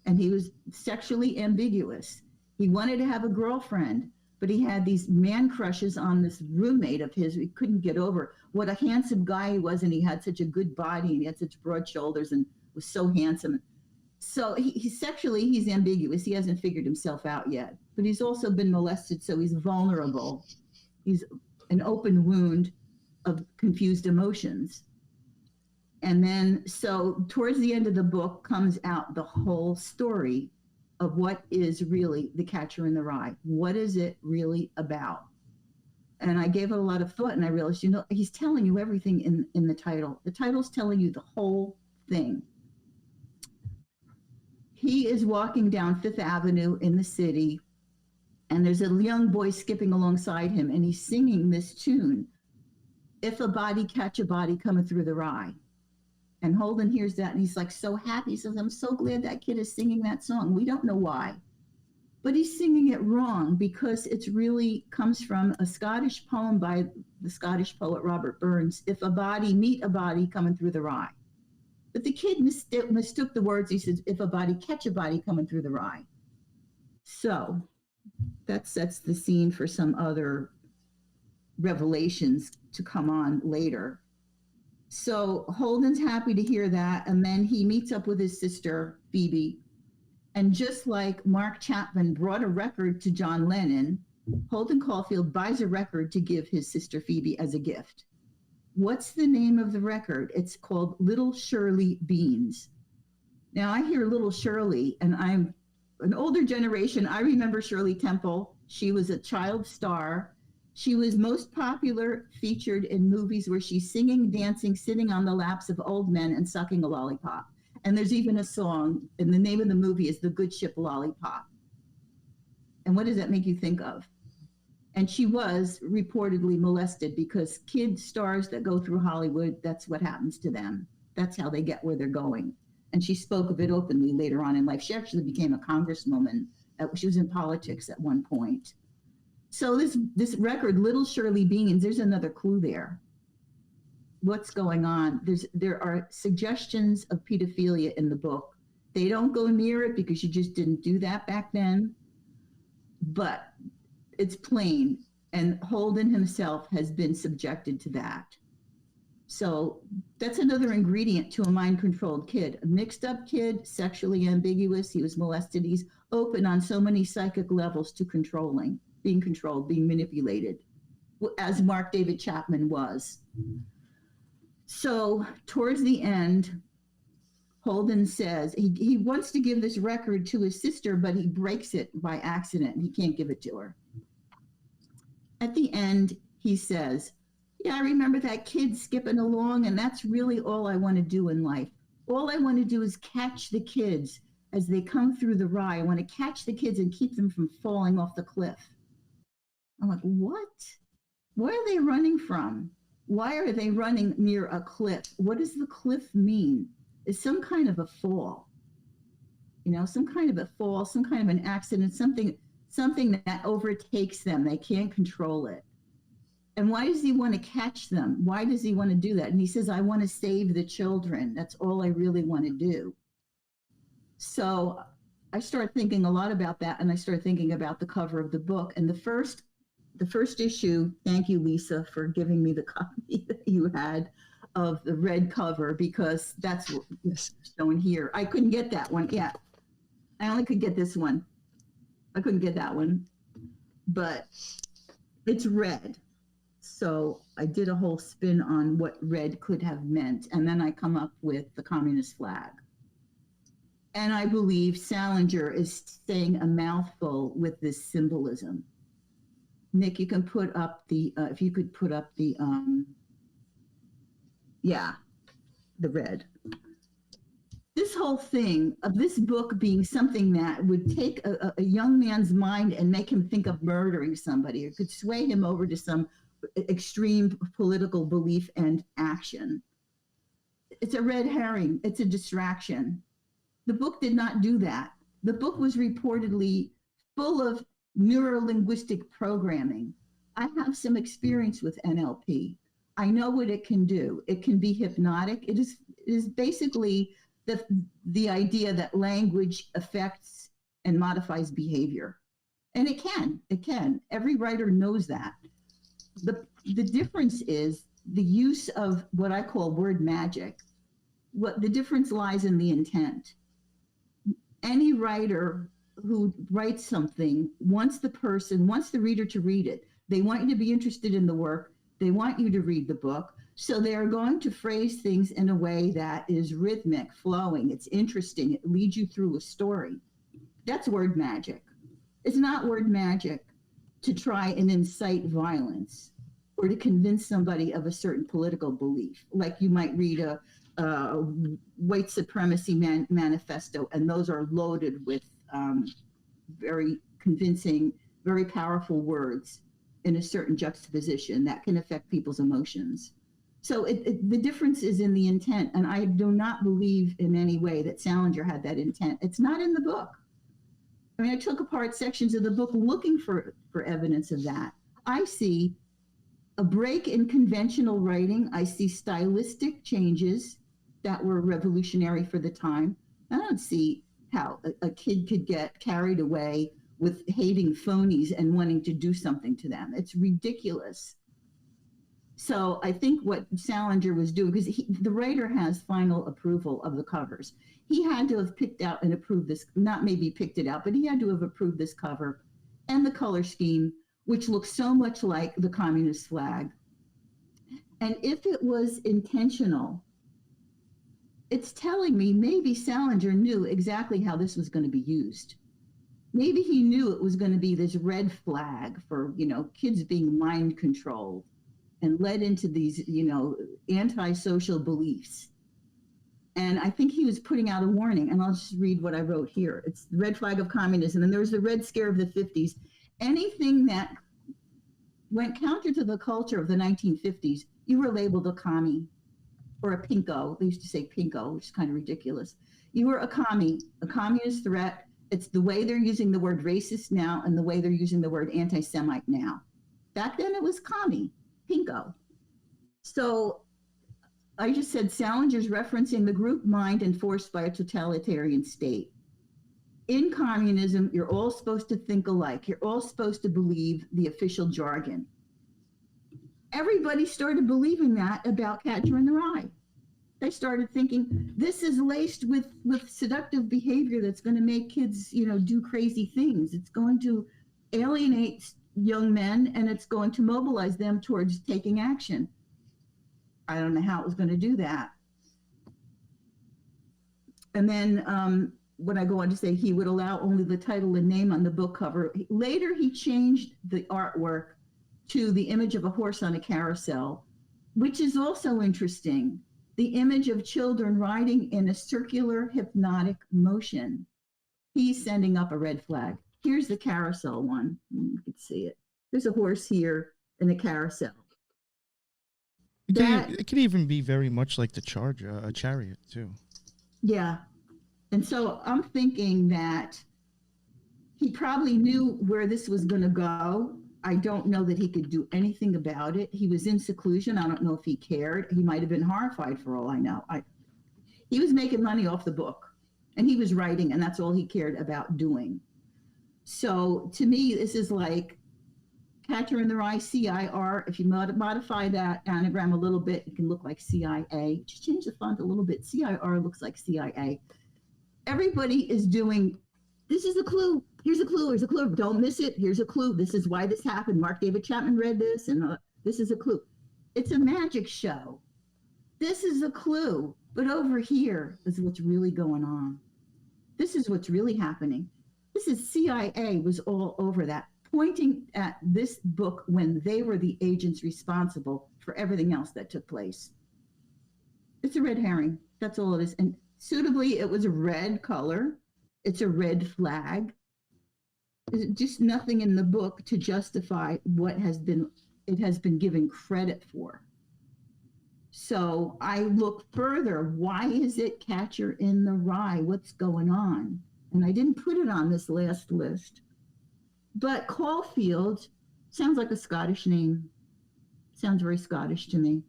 and he was sexually ambiguous. He wanted to have a girlfriend, but he had these man crushes on this roommate of his. He couldn't get over what a handsome guy he was, and he had such a good body, and he had such broad shoulders and was so handsome. So he's sexually, he's ambiguous. He hasn't figured himself out yet, but he's also been molested, so he's vulnerable. He's an open wound of confused emotions. And then, so towards the end of the book comes out the whole story of what is really The Catcher in the Rye. What is it really about? And I gave it a lot of thought, and I realized, he's telling you everything in the title. The title's telling you the whole thing. He is walking down Fifth Avenue in the city, and there's a young boy skipping alongside him, and he's singing this tune, If a Body Catch a Body Coming Through the Rye. And Holden hears that, and he's like so happy. He says, I'm so glad that kid is singing that song. We don't know why. But he's singing it wrong, because it's really comes from a Scottish poem by the Scottish poet Robert Burns, If a Body Meet a Body Coming Through the Rye. But the kid mistook the words. He says, if a body catch a body coming through the rye. So that sets the scene for some other revelations to come on later. So Holden's happy to hear that. And then he meets up with his sister, Phoebe. And just like Mark Chapman brought a record to John Lennon, Holden Caulfield buys a record to give his sister Phoebe as a gift. What's the name of the record? It's called Little Shirley Beans. Now I hear Little Shirley, and I'm an older generation. I remember Shirley Temple. She was a child star. She was most popular featured in movies where she's singing, dancing, sitting on the laps of old men and sucking a lollipop. And there's even a song, and the name of the movie is The Good Ship Lollipop. And what does that make you think of? And she was reportedly molested, because kid stars that go through Hollywood, that's what happens to them. That's how they get where they're going. And she spoke of it openly later on in life. She actually became a congresswoman. She was in politics at one point. So this record, Little Shirley Beans, there's another clue there. What's going on? There are suggestions of pedophilia in the book. They don't go near it because you just didn't do that back then. But it's plain, and Holden himself has been subjected to that. So that's another ingredient to a mind-controlled kid. A mixed-up kid, sexually ambiguous, he was molested, he's open on so many psychic levels to being controlled, being manipulated, as Mark David Chapman was. So towards the end, Holden says he wants to give this record to his sister, but he breaks it by accident. He can't give it to her. At the end, he says, yeah, I remember that kid skipping along, and that's really all I want to do in life. All I want to do is catch the kids as they come through the rye. I want to catch the kids and keep them from falling off the cliff. I'm like, what? Where are they running from? Why are they running near a cliff? What does the cliff mean? It's some kind of a fall. Some kind of a fall, some kind of an accident, something that overtakes them. They can't control it. And why does he want to catch them? Why does he want to do that? And he says, I want to save the children. That's all I really want to do. So I started thinking a lot about that, and I started thinking about the cover of the book. And the first issue, thank you, Lisa, for giving me the copy that you had of the red cover, because that's what's shown here. I couldn't get that one. Yeah, I only could get this one. I couldn't get that one, but it's red. So I did a whole spin on what red could have meant, and then I come up with the communist flag. And I believe Salinger is saying a mouthful with this symbolism. Nick, you can put up the, if you could put up the, the red. This whole thing of this book being something that would take a young man's mind and make him think of murdering somebody, or could sway him over to some extreme political belief and action. It's a red herring. It's a distraction. The book did not do that. The book was reportedly full of neurolinguistic programming. I have some experience with NLP. I know what it can do. It can be hypnotic. It is basically the idea that language affects and modifies behavior. And it can. Every writer knows that. The difference is the use of what I call word magic. What the difference lies in the intent. Any writer who writes something wants the reader to read it. They want you to be interested in the work. They want you to read the book. So they are going to phrase things in a way that is rhythmic, flowing. It's interesting. It leads you through a story. That's word magic. It's not word magic to try and incite violence or to convince somebody of a certain political belief. Like you might read a white supremacy manifesto, and those are loaded with very convincing, very powerful words in a certain juxtaposition that can affect people's emotions. So the difference is in the intent, and I do not believe in any way that Salinger had that intent. It's not in the book. I mean, I took apart sections of the book looking for evidence of that. I see a break in conventional writing. I see stylistic changes that were revolutionary for the time. I don't see how a kid could get carried away with hating phonies and wanting to do something to them. It's ridiculous. So I think what Salinger was doing, because the writer has final approval of the covers. He had to have picked out and approved this, not maybe picked it out, but he had to have approved this cover and the color scheme, which looks so much like the communist flag. And if it was intentional, it's telling me maybe Salinger knew exactly how this was going to be used. Maybe he knew it was going to be this red flag for, kids being mind controlled and led into these, antisocial beliefs. And I think he was putting out a warning, and I'll just read what I wrote here. It's the red flag of communism, and there was the Red Scare of the 50s. Anything that went counter to the culture of the 1950s, you were labeled a commie or a pinko. They used to say pinko, which is kind of ridiculous. You were a commie, a communist threat. It's the way they're using the word racist now and the way they're using the word anti-Semite now. Back then it was commie, pinko. So I just said Salinger's referencing the group mind enforced by a totalitarian state. In communism, you're all supposed to think alike. You're all supposed to believe the official jargon. everybody started believing that about Catcher in the Rye. They started thinking this is laced with seductive behavior that's going to make kids, do crazy things. It's going to alienate young men, and it's going to mobilize them towards taking action. I don't know how it was going to do that. And then when I go on to say he would allow only the title and name on the book cover. Later, he changed the artwork to the image of a horse on a carousel, which is also interesting. The image of children riding in a circular hypnotic motion. He's sending up a red flag. Here's the carousel one. You can see it. There's a horse here in a carousel. It could even be very much like the chariot, too. Yeah. And so I'm thinking that he probably knew where this was going to go. I don't know that he could do anything about it. He was in seclusion. I don't know if he cared. He might have been horrified for all I know. He was making money off the book, and he was writing, and that's all he cared about doing. So to me, this is like Catcher in the Rye, CIR. If you modify that anagram a little bit, it can look like CIA. Just change the font a little bit. CIR looks like CIA. Everybody is doing, this is a clue. Here's a clue. Here's a clue. Don't miss it. Here's a clue. This is why this happened. Mark David Chapman read this, and this is a clue. It's a magic show. This is a clue. But over here is what's really going on. This is what's really happening. This is CIA was all over that, pointing at this book when they were the agents responsible for everything else that took place. It's a red herring. That's all it is. And suitably, it was a red color. It's a red flag. There's just nothing in the book to justify what it has been given credit for. So I look further. Why is it Catcher in the Rye? What's going on? And I didn't put it on this last list. But Caulfield sounds like a Scottish name. Sounds very Scottish to me.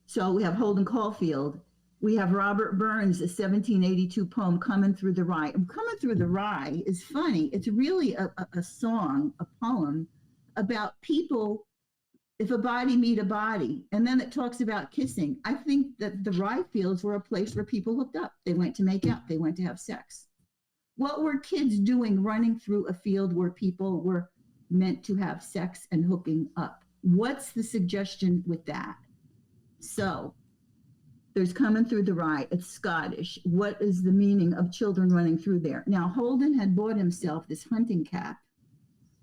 So we have Holden Caulfield. We have Robert Burns' 1782 poem, Coming Through the Rye. And Coming Through the Rye is funny. It's really a song, a poem about people, if a body meet a body. And then it talks about kissing. I think that the rye fields were a place where people hooked up. They went to make out. They went to have sex. What were kids doing running through a field where people were meant to have sex and hooking up? What's the suggestion with that? So there's Coming Through the Rye. It's Scottish. What is the meaning of children running through there? Now, Holden had bought himself this hunting cap.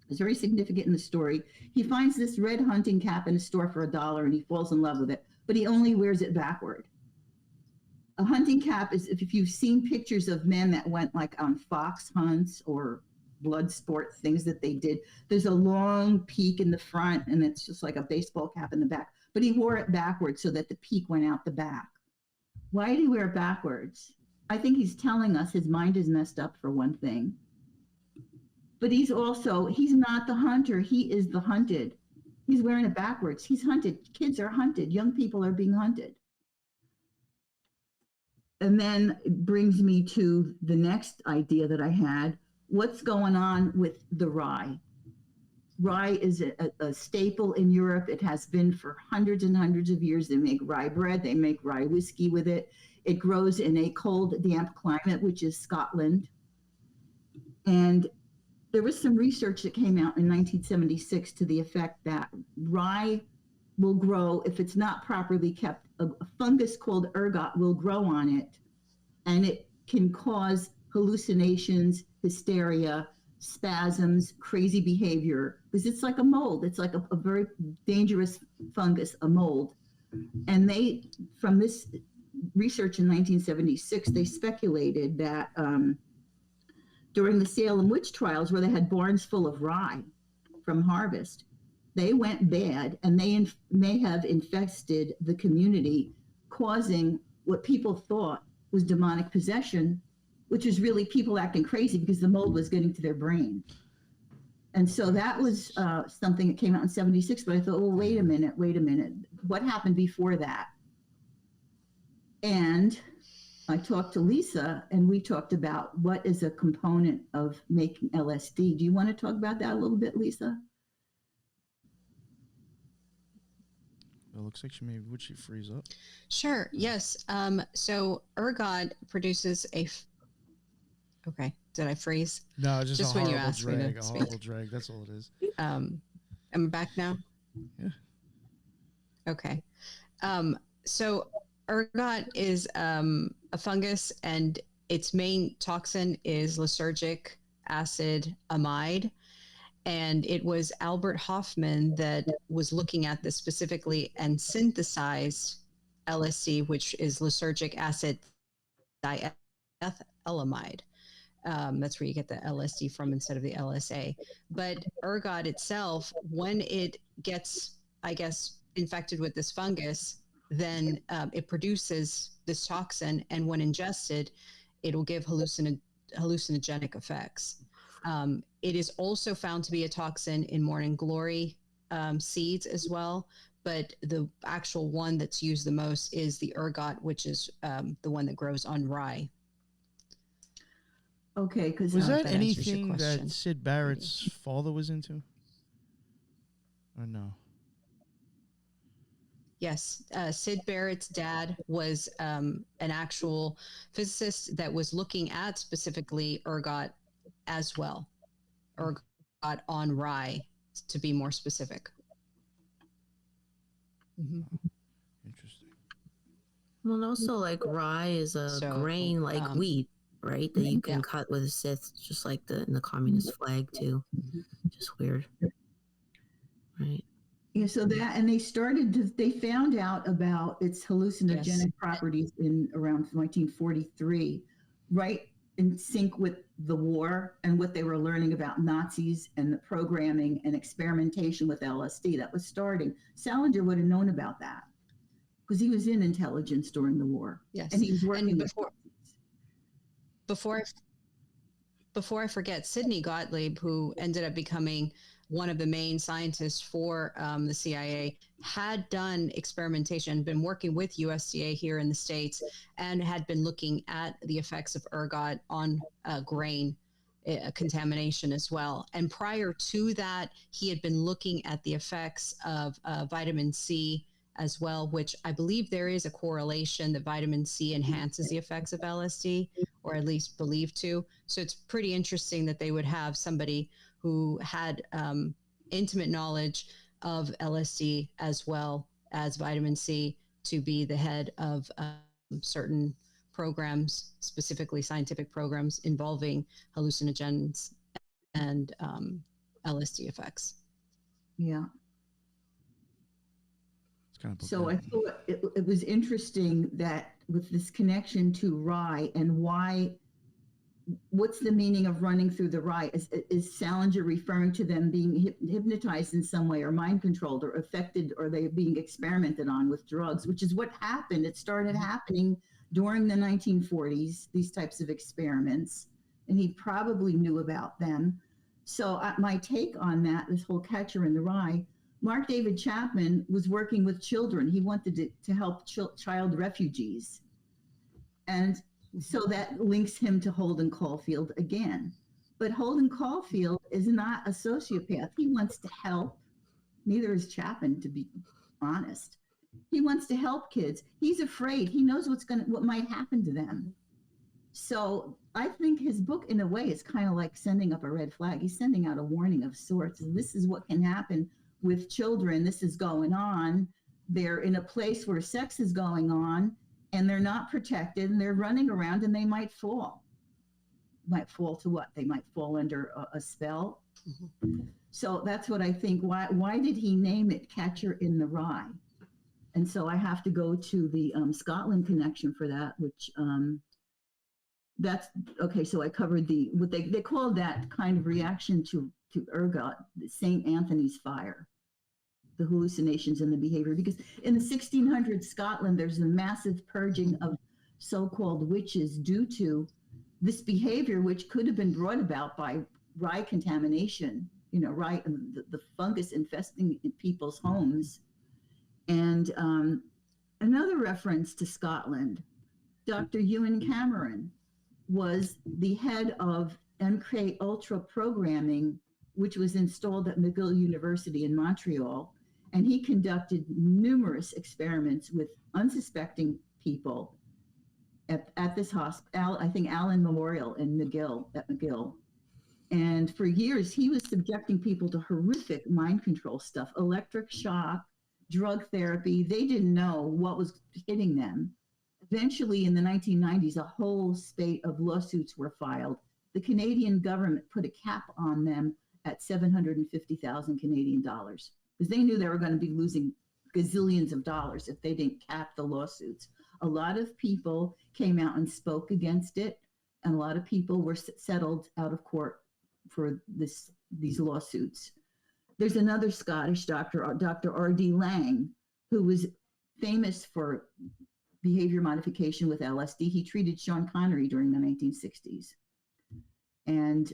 It's very significant in the story. He finds this red hunting cap in a store for $1 and he falls in love with it, but he only wears it backward. A hunting cap is, if you've seen pictures of men that went like on fox hunts or blood sport things that they did, there's a long peak in the front and it's just like a baseball cap in the back. But he wore it backwards so that the peak went out the back. Why did he wear it backwards? I think he's telling us his mind is messed up for one thing. But he's not the hunter. He is the hunted. He's wearing it backwards. He's hunted. Kids are hunted. Young people are being hunted. And then it brings me to the next idea that I had. What's going on with the rye? Rye is a staple in Europe. It has been for hundreds and hundreds of years. They make rye bread. They make rye whiskey with it. It grows in a cold, damp climate, which is Scotland. And there was some research that came out in 1976 to the effect that rye will grow, if it's not properly kept, a fungus called ergot will grow on it, and it can cause hallucinations, hysteria, spasms, crazy behavior, because it's like a mold. It's like a very dangerous fungus, a mold. And they, from this research in 1976, they speculated that during the Salem witch trials, where they had barns full of rye from harvest, they went bad and they may have infested the community, causing what people thought was demonic possession, which was really people acting crazy because the mold was getting to their brain. And so that was something that came out in 76, but I thought, well, wait a minute. What happened before that? And I talked to Lisa and we talked about what is a component of making LSD. Do you want to talk about that a little bit, Lisa? It looks like would she freeze up? Sure. Yes. So ergot produces okay. Did I freeze? No, just a when you horrible asked me drag. to A speak. horrible drag. That's all it is. Am I back now? Yeah. Okay. So ergot is a fungus, and its main toxin is lysergic acid amide. And it was Albert Hofmann that was looking at this specifically and synthesized LSD, which is lysergic acid diethylamide. That's where you get the LSD from instead of the LSA. But ergot itself, when it gets, I guess, infected with this fungus, then it produces this toxin, and when ingested, it will give hallucinogenic effects. It is also found to be a toxin in morning glory seeds as well, but the actual one that's used the most is the ergot, which is the one that grows on rye. Okay, because Was that that answers your anything question. that Sid Barrett's father was into? Or no? Yes, Sid Barrett's dad was an actual physicist that was looking at specifically ergot as well. Ergot on rye, to be more specific. Mm-hmm. Interesting. Well, and also like rye is a grain like wheat, right? That you can cut with a scythe, just like in the communist flag too. Just weird, right? Yeah, so that, and they found out about its hallucinogenic properties in around 1943, right in sync with the war and what they were learning about Nazis and the programming and experimentation with LSD that was starting. Salinger would have known about that because he was in intelligence during the war. Yes, and he was working with before I forget, Sidney Gottlieb, who ended up becoming one of the main scientists for the CIA, had done experimentation, been working with USDA here in the States, and had been looking at the effects of ergot on grain contamination as well. And prior to that, he had been looking at the effects of vitamin C as well, which I believe there is a correlation that vitamin C enhances the effects of LSD, or at least believed to. So it's pretty interesting that they would have somebody who had intimate knowledge of LSD as well as vitamin C to be the head of certain programs, specifically scientific programs involving hallucinogens and LSD effects. Yeah. So I thought it was interesting that with this connection to rye and what's the meaning of running through the rye? Is Salinger referring to them being hypnotized in some way or mind controlled or affected, or they being experimented on with drugs, which is what happened. It started happening during the 1940s, these types of experiments, and he probably knew about them. So my take on that, this whole catcher in the rye, Mark David Chapman was working with children. He wanted to help child refugees. And so that links him to Holden Caulfield again. But Holden Caulfield is not a sociopath. He wants to help. Neither is Chapman, to be honest. He wants to help kids. He's afraid. He knows what might happen to them. So I think his book, in a way, is kind of like sending up a red flag. He's sending out a warning of sorts. And this is what can happen with children. This is going on. They're in a place where sex is going on, and they're not protected, and they're running around, and they might fall. Might fall to what? They might fall under a spell. Mm-hmm. So that's what I think. Why did he name it Catcher in the Rye? And so I have to go to the Scotland connection for that, which that's okay. So I covered what they called that kind of reaction to ergot, St. Anthony's fire, the hallucinations and the behavior. Because in the 1600s Scotland, there's a massive purging of so-called witches due to this behavior, which could have been brought about by rye contamination, rye, the fungus infesting people's homes. And another reference to Scotland, Dr. Ewan Cameron was the head of MK Ultra programming, which was installed at McGill University in Montreal. And he conducted numerous experiments with unsuspecting people at this hospital, I think Allen Memorial in McGill. And for years, he was subjecting people to horrific mind control stuff, electric shock, drug therapy. They didn't know what was hitting them. Eventually, in the 1990s, a whole spate of lawsuits were filed. The Canadian government put a cap on them at 750,000 Canadian dollars because they knew they were going to be losing gazillions of dollars if they didn't cap the lawsuits. A lot of people came out and spoke against it, and a lot of people were settled out of court for these lawsuits. There's another Scottish doctor, Dr. R.D. Lang, who was famous for behavior modification with LSD. He treated Sean Connery during the 1960s. And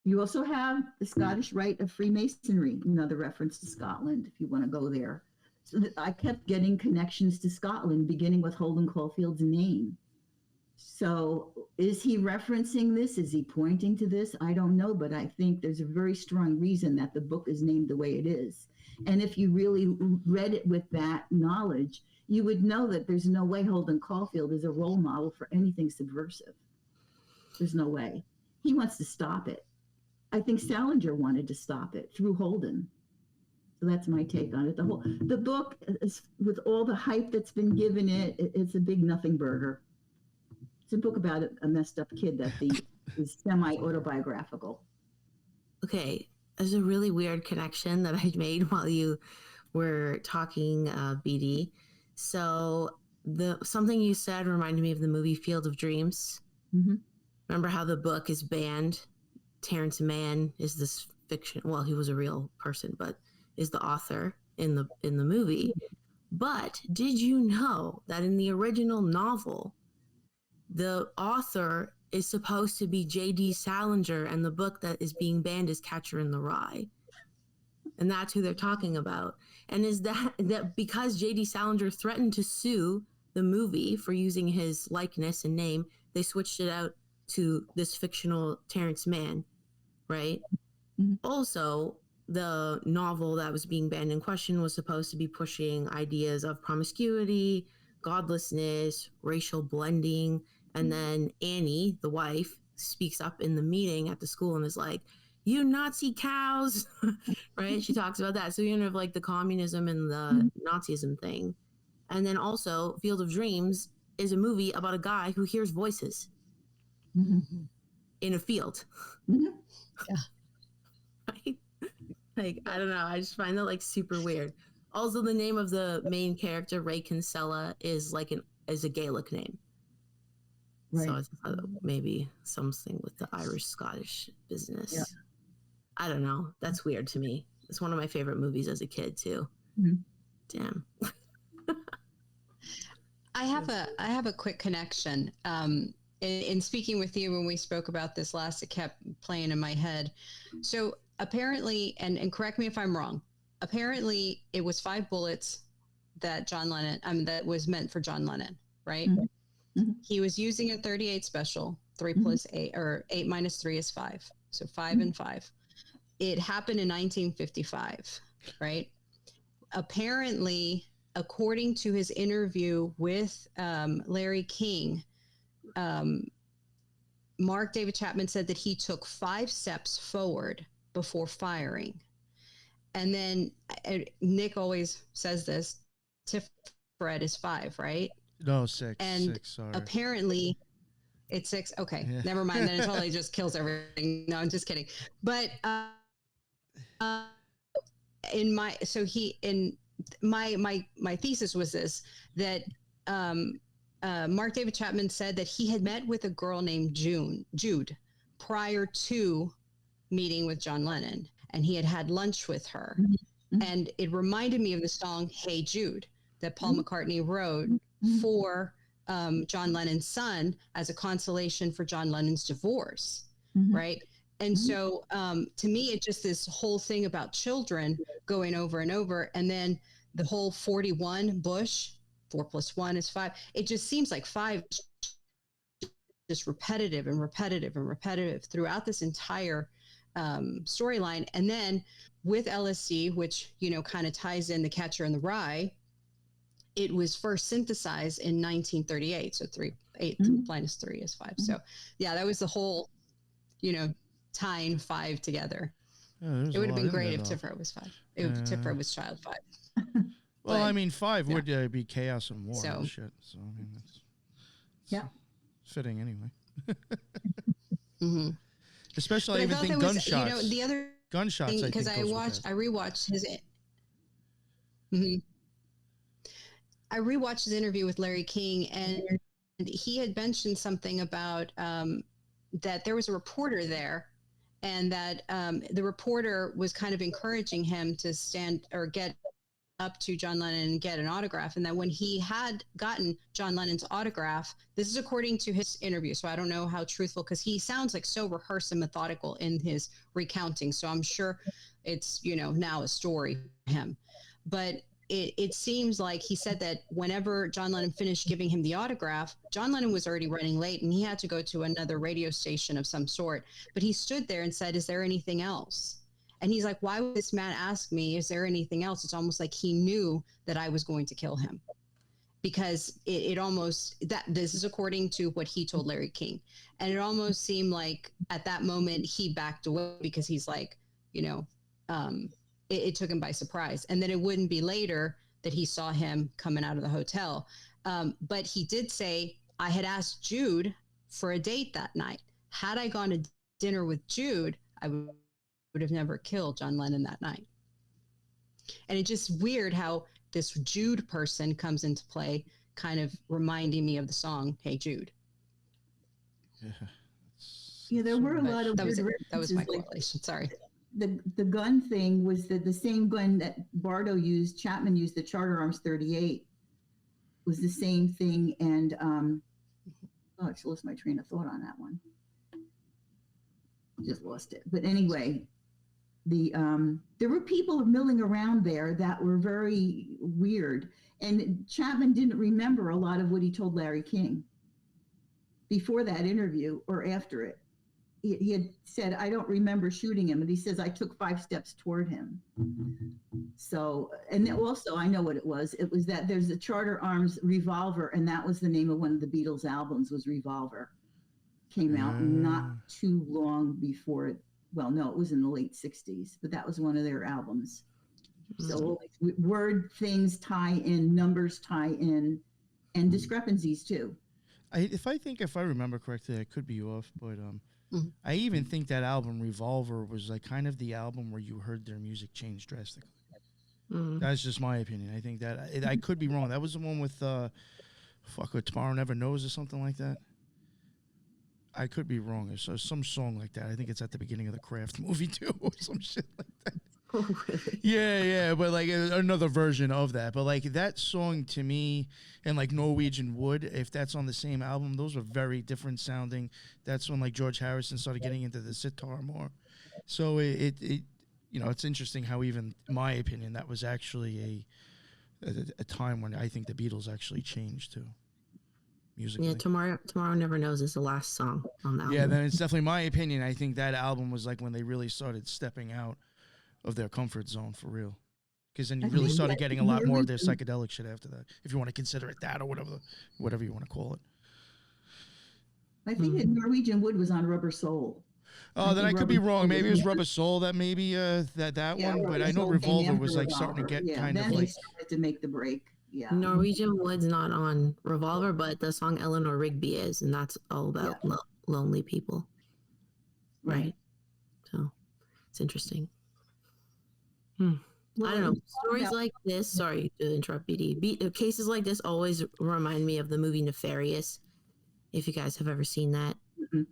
you also have the Scottish Rite of Freemasonry, another reference to Scotland, if you want to go there. So I kept getting connections to Scotland, beginning with Holden Caulfield's name. So is he referencing this? Is he pointing to this? I don't know, but I think there's a very strong reason that the book is named the way it is. And if you really read it with that knowledge, you would know that there's no way Holden Caulfield is a role model for anything subversive. There's no way. He wants to stop it. I think Salinger wanted to stop it through Holden. So that's my take on it. The book, is, with all the hype that's been given it's a big nothing burger. It's a book about a messed up kid that is semi-autobiographical. Okay, there's a really weird connection that I made while you were talking, BD. So something you said reminded me of the movie Field of Dreams. Mm-hmm. Remember how the book is banned? Terrence Mann is this fiction. Well, he was a real person, but is the author in the movie. But did you know that in the original novel, the author is supposed to be J.D. Salinger, and the book that is being banned is Catcher in the Rye? And that's who they're talking about. And is that because J.D. Salinger threatened to sue the movie for using his likeness and name, they switched it out to this fictional Terrence Mann, right? Mm-hmm. Also, the novel that was being banned in question was supposed to be pushing ideas of promiscuity, godlessness, racial blending. And then Annie, the wife, speaks up in the meeting at the school and is like, "You Nazi cows," right? She talks about that. So you have like the communism and the Nazism thing. And then also Field of Dreams is a movie about a guy who hears voices in a field. Yeah. Right? Like, I don't know. I just find that like super weird. Also, the name of the main character, Ray Kinsella, is like is a Gaelic name. Right. So I thought maybe something with the Irish-Scottish business. Yeah. I don't know. That's weird to me. It's one of my favorite movies as a kid too. Mm-hmm. Damn. I have a quick connection. In speaking with you when we spoke about this last, it kept playing in my head. So apparently, and correct me if I'm wrong, apparently it was 5 bullets that John Lennon, that was meant for John Lennon, right? Mm-hmm. Mm-hmm. He was using a 38 special, 3 plus 8, or 8 minus 3 is 5. So 5 and 5. It happened in 1955, right? Apparently, according to his interview with Larry King, Mark David Chapman said that he took 5 steps forward before firing. And then Nick always says this, TIF Fred is 5, right? No, 6. And 6, sorry. Apparently it's 6. Okay. Yeah. Never mind. Then it totally just kills everything. No, I'm just kidding. But my thesis was this, that Mark David Chapman said that he had met with a girl named Jude prior to meeting with John Lennon, and he had lunch with her. Mm-hmm. And it reminded me of the song Hey Jude that Paul McCartney wrote for John Lennon's son as a consolation for John Lennon's divorce, right? And so to me, it's just this whole thing about children going over and over. And then the whole 41 Bush, 4 plus 1 is 5. It just seems like 5 just repetitive throughout this entire storyline. And then with LSD, which, kind of ties in The Catcher in the Rye, it was first synthesized in 1938. So 8 minus 3 is 5. So yeah, that was the whole, tying 5 together. It would have been great if Tiferet was 5. Tiferet was child 5. Well, I mean, 5 would be chaos and war and shit. So I mean, it's fitting anyway. Especially, I even think gunshots. The other gunshots. Because I rewatched his. I rewatched his interview with Larry King, and he had mentioned something about that there was a reporter there, and that the reporter was kind of encouraging him to stand or get up to John Lennon and get an autograph. And that when he had gotten John Lennon's autograph, this is according to his interview, so I don't know how truthful, because he sounds like so rehearsed and methodical in his recounting. So I'm sure it's, now a story for him. But it seems like he said that whenever John Lennon finished giving him the autograph, John Lennon was already running late and he had to go to another radio station of some sort. But he stood there and said, "Is there anything else?" And he's like, "Why would this man ask me, is there anything else?" It's almost like he knew that I was going to kill him, because it almost, this is according to what he told Larry King. And it almost seemed like at that moment he backed away, because he's like, it took him by surprise. And then it wouldn't be later that he saw him coming out of the hotel. But he did say, "I had asked Jude for a date that night. Had I gone to dinner with Jude, I would have never killed John Lennon that night." And it's just weird how this Jude person comes into play, kind of reminding me of the song "Hey Jude." Yeah, there were a lot of that was my correlation. Sorry. The gun thing was the same gun that Bardo used, Chapman used, the Charter Arms 38, was the same thing. And I just lost my train of thought on that one. Just lost it. But anyway, there were people milling around there that were very weird. And Chapman didn't remember a lot of what he told Larry King before that interview or after it. He had said, "I don't remember shooting him." And he says, "I took 5 steps toward him." So, and also I know what it was. It was that there's a Charter Arms revolver, and that was the name of one of the Beatles albums, was Revolver. Came out not too long before it. Well, no, it was in the late 60s, but that was one of their albums. So word things tie in, numbers tie in, and discrepancies too. If I remember correctly, I could be off, but I even think that album Revolver was like kind of the album where you heard their music change drastically. That's just my opinion. I think that I could be wrong. That was the one with with Tomorrow Never Knows or something like that. I could be wrong. So some song like that. I think it's at the beginning of the Craft movie too, or some shit like that. Oh, really? Yeah, but like another version of that. But like that song to me, and like Norwegian Wood, if that's on the same album, those are very different sounding. That's when like George Harrison started getting into the sitar more. So it it's interesting how, even in my opinion, that was actually a time when I think the Beatles actually changed too. Musically. Yeah, Tomorrow Never Knows is the last song on the album. Yeah, then it's definitely my opinion. I think that album was like when they really started stepping out of their comfort zone for real, because then you really started getting a lot more of their psychedelic shit after that, if you want to consider it that, or whatever you want to call it. I think that Norwegian Wood was on Rubber Soul. Oh, then I could be wrong. Maybe it was Rubber Soul that maybe that one, but I know Revolver was like starting to get kind of like. Then he started to make the break. Yeah. Norwegian Wood's not on Revolver, but the song Eleanor Rigby is, and that's all about lonely people. Right. So it's interesting. Well, I don't know. Stories like this, sorry to interrupt, BD. Cases like this always remind me of the movie Nefarious, if you guys have ever seen that. Mm-hmm.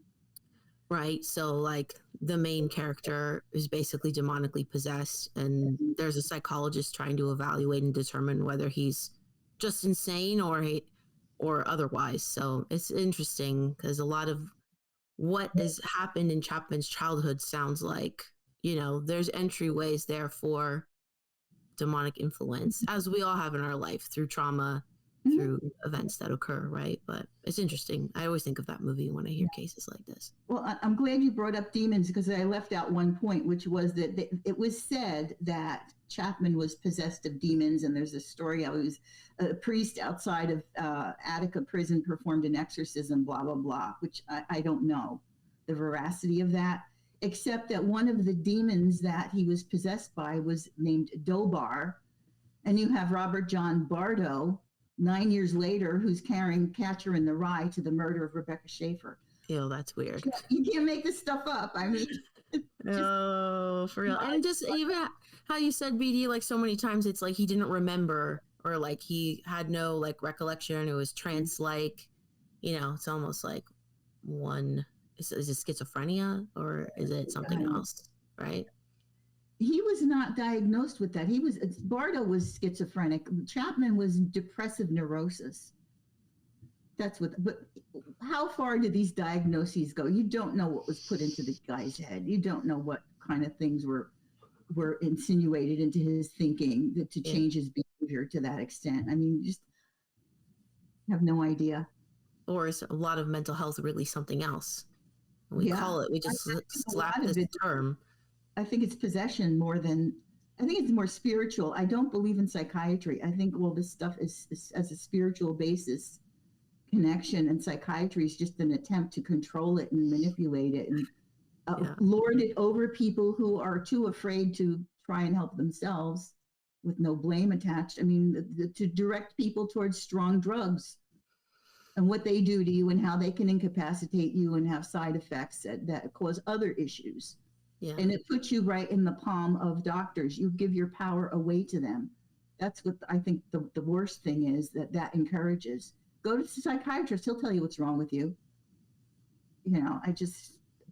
Right? So, like, the main character is basically demonically possessed, and there's a psychologist trying to evaluate and determine whether he's just insane or otherwise. So it's interesting, because a lot of what has happened in Chapman's childhood sounds like, there's entryways there for demonic influence, as we all have in our life through trauma through events that occur, right? But it's interesting. I always think of that movie when I hear cases like this. Well, I'm glad you brought up demons because I left out one point, which was that it was said that Chapman was possessed of demons, and there's a story how he was a priest outside of Attica prison performed an exorcism, blah, blah, blah, which I don't know the veracity of that, except that one of the demons that he was possessed by was named Dobar. And you have Robert John Bardo, 9 years later, who's carrying Catcher in the Rye to the murder of Rebecca Schaefer. Ew, that's weird. You can't make this stuff up. I mean, oh, for real. And just even how you said, BD, like so many times, it's like he didn't remember, or like he had no like recollection. It was trance-like. You know, it's almost like one. Is it schizophrenia or is it something else? Right? He was not diagnosed with that. Bardo was schizophrenic. Chapman was depressive neurosis. That's what, but how far do these diagnoses go? You don't know what was put into the guy's head. You don't know what kind of things were insinuated into his thinking to change his behavior to that extent. I mean, just have no idea. Or is a lot of mental health really something else? We call it, we just slap this term. I think it's possession more than, I think it's more spiritual. I don't believe in psychiatry. I think all this stuff is as a spiritual basis connection, and psychiatry is just an attempt to control it and manipulate it and lord it over people who are too afraid to try and help themselves with no blame attached. I mean, to direct people towards strong drugs and what they do to you and how they can incapacitate you and have side effects that cause other issues. Yeah. And it puts you right in the palm of doctors. You give your power away to them. That's what I think the worst thing is, that encourages. Go to the psychiatrist. He'll tell you what's wrong with you. You know, it's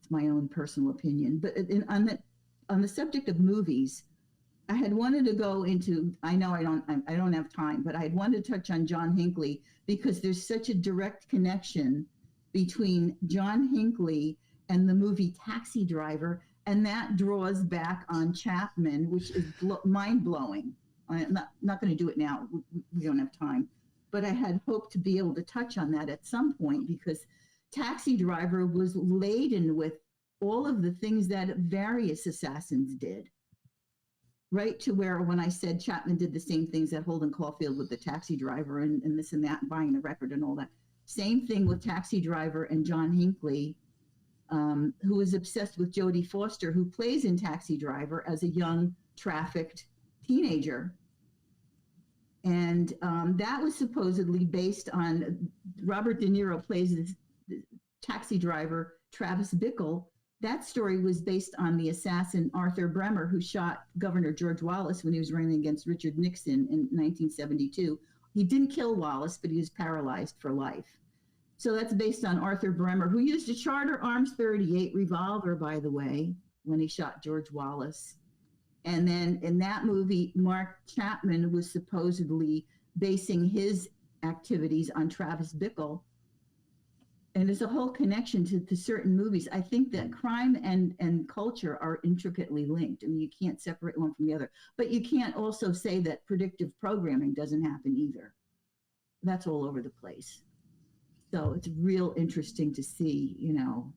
my own personal opinion. But on the subject of movies, I had wanted to go into, I know I don't have time, but I had wanted to touch on John Hinckley because there's such a direct connection between John Hinckley and the movie Taxi Driver, and that draws back on Chapman, which is mind-blowing. I'm not going to do it now. We don't have time. But I had hoped to be able to touch on that at some point because Taxi Driver was laden with all of the things that various assassins did. Right to where when I said Chapman did the same things that Holden Caulfield with the Taxi Driver and this and that, and buying the record and all that. Same thing with Taxi Driver and John Hinckley, who is obsessed with Jodie Foster, who plays in Taxi Driver as a young trafficked teenager. And that was supposedly based on Robert De Niro plays this Taxi Driver, Travis Bickle. That story was based on the assassin Arthur Bremer, who shot Governor George Wallace when he was running against Richard Nixon in 1972. He didn't kill Wallace, but he was paralyzed for life. So that's based on Arthur Bremer, who used a Charter Arms 38 revolver, by the way, when he shot George Wallace. And then in that movie, Mark Chapman was supposedly basing his activities on Travis Bickle. And there's a whole connection to certain movies. I think that crime and culture are intricately linked. I mean, you can't separate one from the other. But you can't also say that predictive programming doesn't happen either. That's all over the place. So it's real interesting to see, you know.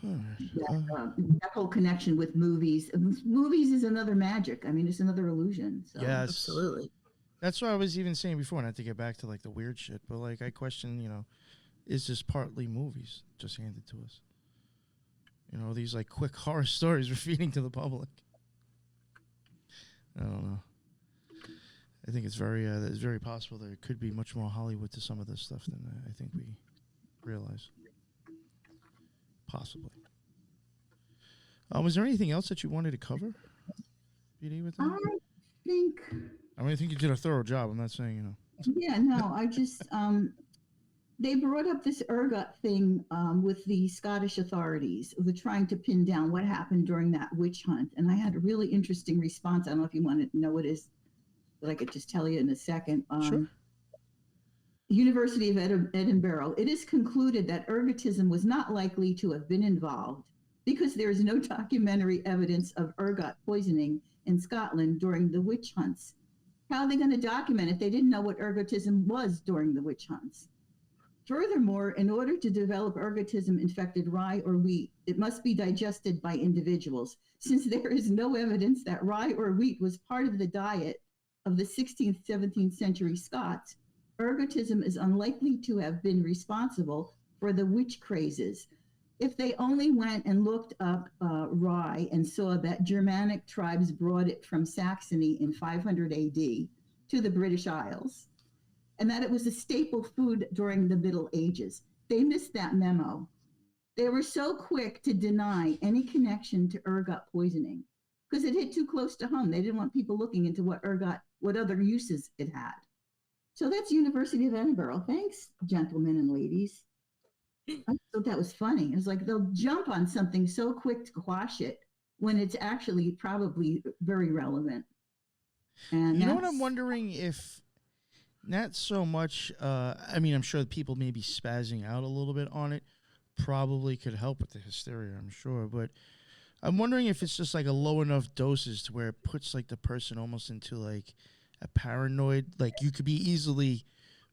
That whole connection with movies. Movies is another magic. I mean, it's another illusion. So. Yes. Absolutely. That's what I was even saying before, not to get back to like the weird shit, but like I question, you know, is this partly movies just handed to us? You know, these like quick horror stories we're feeding to the public. I don't know. I think it's very possible there could be much more Hollywood to some of this stuff than I think we realize. Possibly. Was there anything else that you wanted to cover, BD, with that? I think you did a thorough job. I'm not saying, you know. Yeah, no, I just, they brought up this ergot thing with the Scottish authorities, who were trying to pin down what happened during that witch hunt. And I had a really interesting response. I don't know if you wanted to know what it is, but I could just tell you in a second. Sure. University of Edinburgh, it is concluded that ergotism was not likely to have been involved because there is no documentary evidence of ergot poisoning in Scotland during the witch hunts. How are they going to document it? They didn't know what ergotism was during the witch hunts. Furthermore, in order to develop ergotism-infected rye or wheat, it must be digested by individuals. Since there is no evidence that rye or wheat was part of the diet of the 16th, 17th century Scots, ergotism is unlikely to have been responsible for the witch crazes. If they only went and looked up rye and saw that Germanic tribes brought it from Saxony in 500 AD to the British Isles, and that it was a staple food during the Middle Ages, they missed that memo. They were so quick to deny any connection to ergot poisoning because it hit too close to home. They didn't want people looking into what other uses it had. So that's University of Edinburgh. Thanks, gentlemen and ladies. I thought that was funny. It was like they'll jump on something so quick to quash it when it's actually probably very relevant. And you know what I'm wondering if not so much, I mean, I'm sure that people may be spazzing out a little bit on it. Probably could help with the hysteria, I'm sure. But I'm wondering if it's just like a low enough doses to where it puts like the person almost into like a paranoid, like you could be easily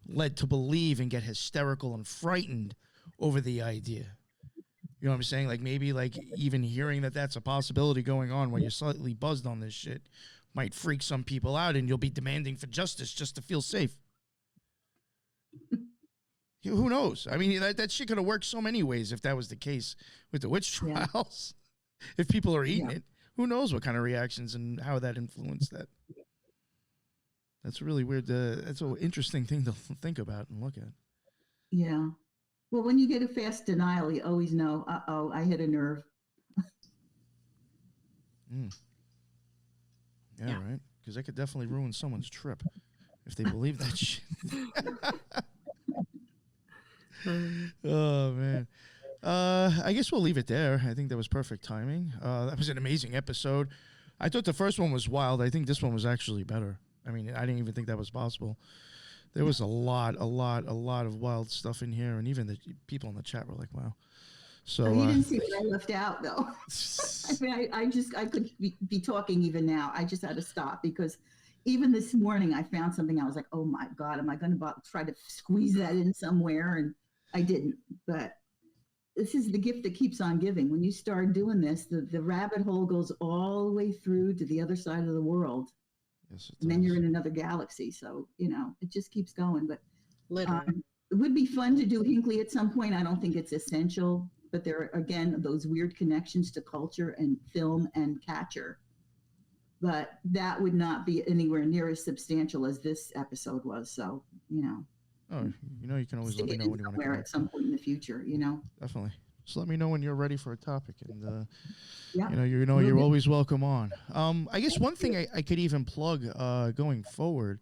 led to believe and get hysterical and frightened over the idea. You know what I'm saying? Like maybe like even hearing that that's a possibility going on while you're slightly buzzed on this shit might freak some people out and you'll be demanding for justice just to feel safe. Who knows? I mean, that shit could have worked so many ways if that was the case with the witch trials. Yeah. If people are eating it, who knows what kind of reactions and how that influenced that. That's really weird. That's an interesting thing to think about and look at. Yeah. Well, when you get a fast denial, you always know, uh-oh, I hit a nerve. Yeah, right? Because that could definitely ruin someone's trip if they believe that shit. Oh, man. I guess we'll leave it there. I think that was perfect timing. That was an amazing episode. I thought the first one was wild. I think this one was actually better. I mean, I didn't even think that was possible. There was a lot of wild stuff in here, and even the people in the chat were like, wow. So you didn't see what I left out, though. I mean, I could be talking even now. I just had to stop because even this morning I found something. I was like, oh, my God, am I going to try to squeeze that in somewhere? And I didn't. But this is the gift that keeps on giving. When you start doing this, the rabbit hole goes all the way through to the other side of the world. Yes, and then you're in another galaxy. So, it just keeps going. But literally. It would be fun to do Hinckley at some point. I don't think it's essential. But there are, again, those weird connections to culture and film and Catcher. But that would not be anywhere near as substantial as this episode was. So, Oh, you can always let me know when you want to come at some point in the future, Definitely. Just let me know when you're ready for a topic, and yeah. You're always welcome on. I guess one thing I could even plug going forward,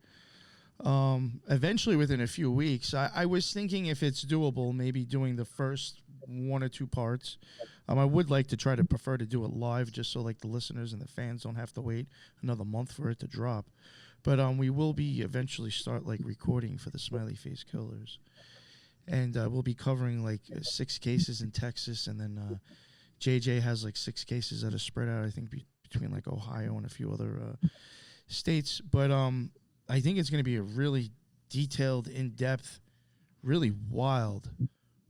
eventually within a few weeks, I was thinking if it's doable, maybe doing the first 1 or 2 parts. I would like to prefer to do it live, just so like the listeners and the fans don't have to wait another month for it to drop. But we will be eventually start like recording for the Smiley Face Killers. And we'll be covering like 6 cases in Texas, and then JJ has like 6 cases that are spread out, I think, between like Ohio and a few other states. But I think it's going to be a really detailed, in-depth, really wild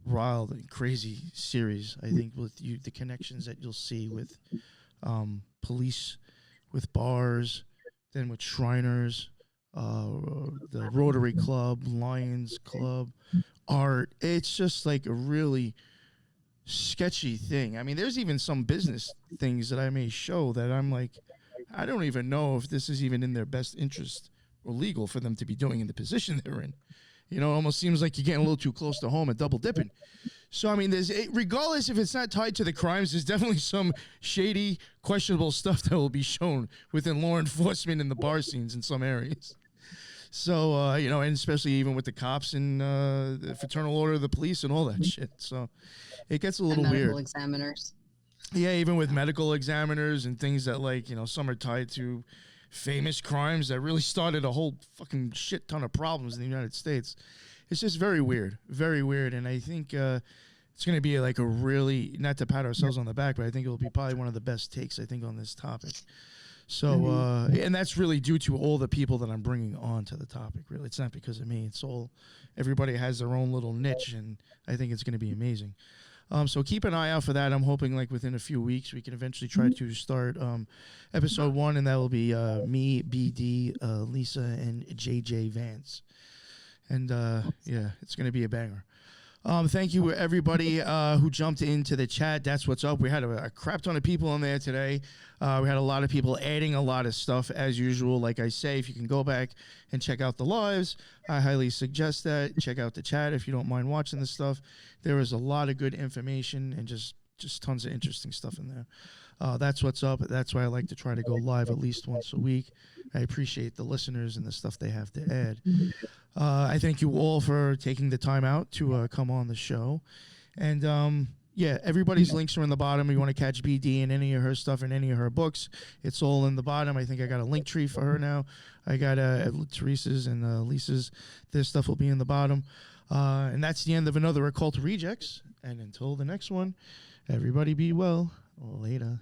and crazy series. I think with the connections that you'll see with police, with bars, then with Shriners, the Rotary Club, Lions Club, art. It's just like a really sketchy thing. I mean, there's even some business things that I may show that I'm like, I don't even know if this is even in their best interest or legal for them to be doing in the position they're in. It almost seems like you're getting a little too close to home and double dipping. So, I mean, regardless if it's not tied to the crimes, there's definitely some shady, questionable stuff that will be shown within law enforcement and the bar scenes in some areas. So, and especially even with the cops and the Fraternal Order of the Police and all that shit. So it gets a little and weird. Medical examiners. Yeah, even with medical examiners and things that some are tied to famous crimes that really started a whole fucking shit ton of problems in the United States. It's just very weird. Very weird. And I think it's going to be like a really, not to pat ourselves on the back, but I think it'll be probably one of the best takes, I think, on this topic. So, and that's really due to all the people that I'm bringing on to the topic. Really, it's not because of me. It's all, everybody has their own little niche, and I think it's going to be amazing. So keep an eye out for that. I'm hoping like within a few weeks we can eventually try to start episode 1, and that will be me, BD, Lisa, and JJ Vance. And yeah, it's going to be a banger. Thank you, everybody who jumped into the chat. That's what's up. We had a crap ton of people in there today. We had a lot of people adding a lot of stuff, as usual. Like I say, if you can go back and check out the lives, I highly suggest that. Check out the chat if you don't mind watching this stuff. There was a lot of good information and just tons of interesting stuff in there. That's what's up. That's why I like to try to go live at least once a week. I appreciate the listeners and the stuff they have to add. I thank you all for taking the time out to come on the show. And yeah, everybody's links are in the bottom. You want to catch BD and any of her stuff and any of her books, it's all in the bottom. I think I got a link tree for her now. I got Teresa's and Lisa's. Their stuff will be in the bottom. And that's the end of another Occult Rejects. And until the next one, everybody be well. Later.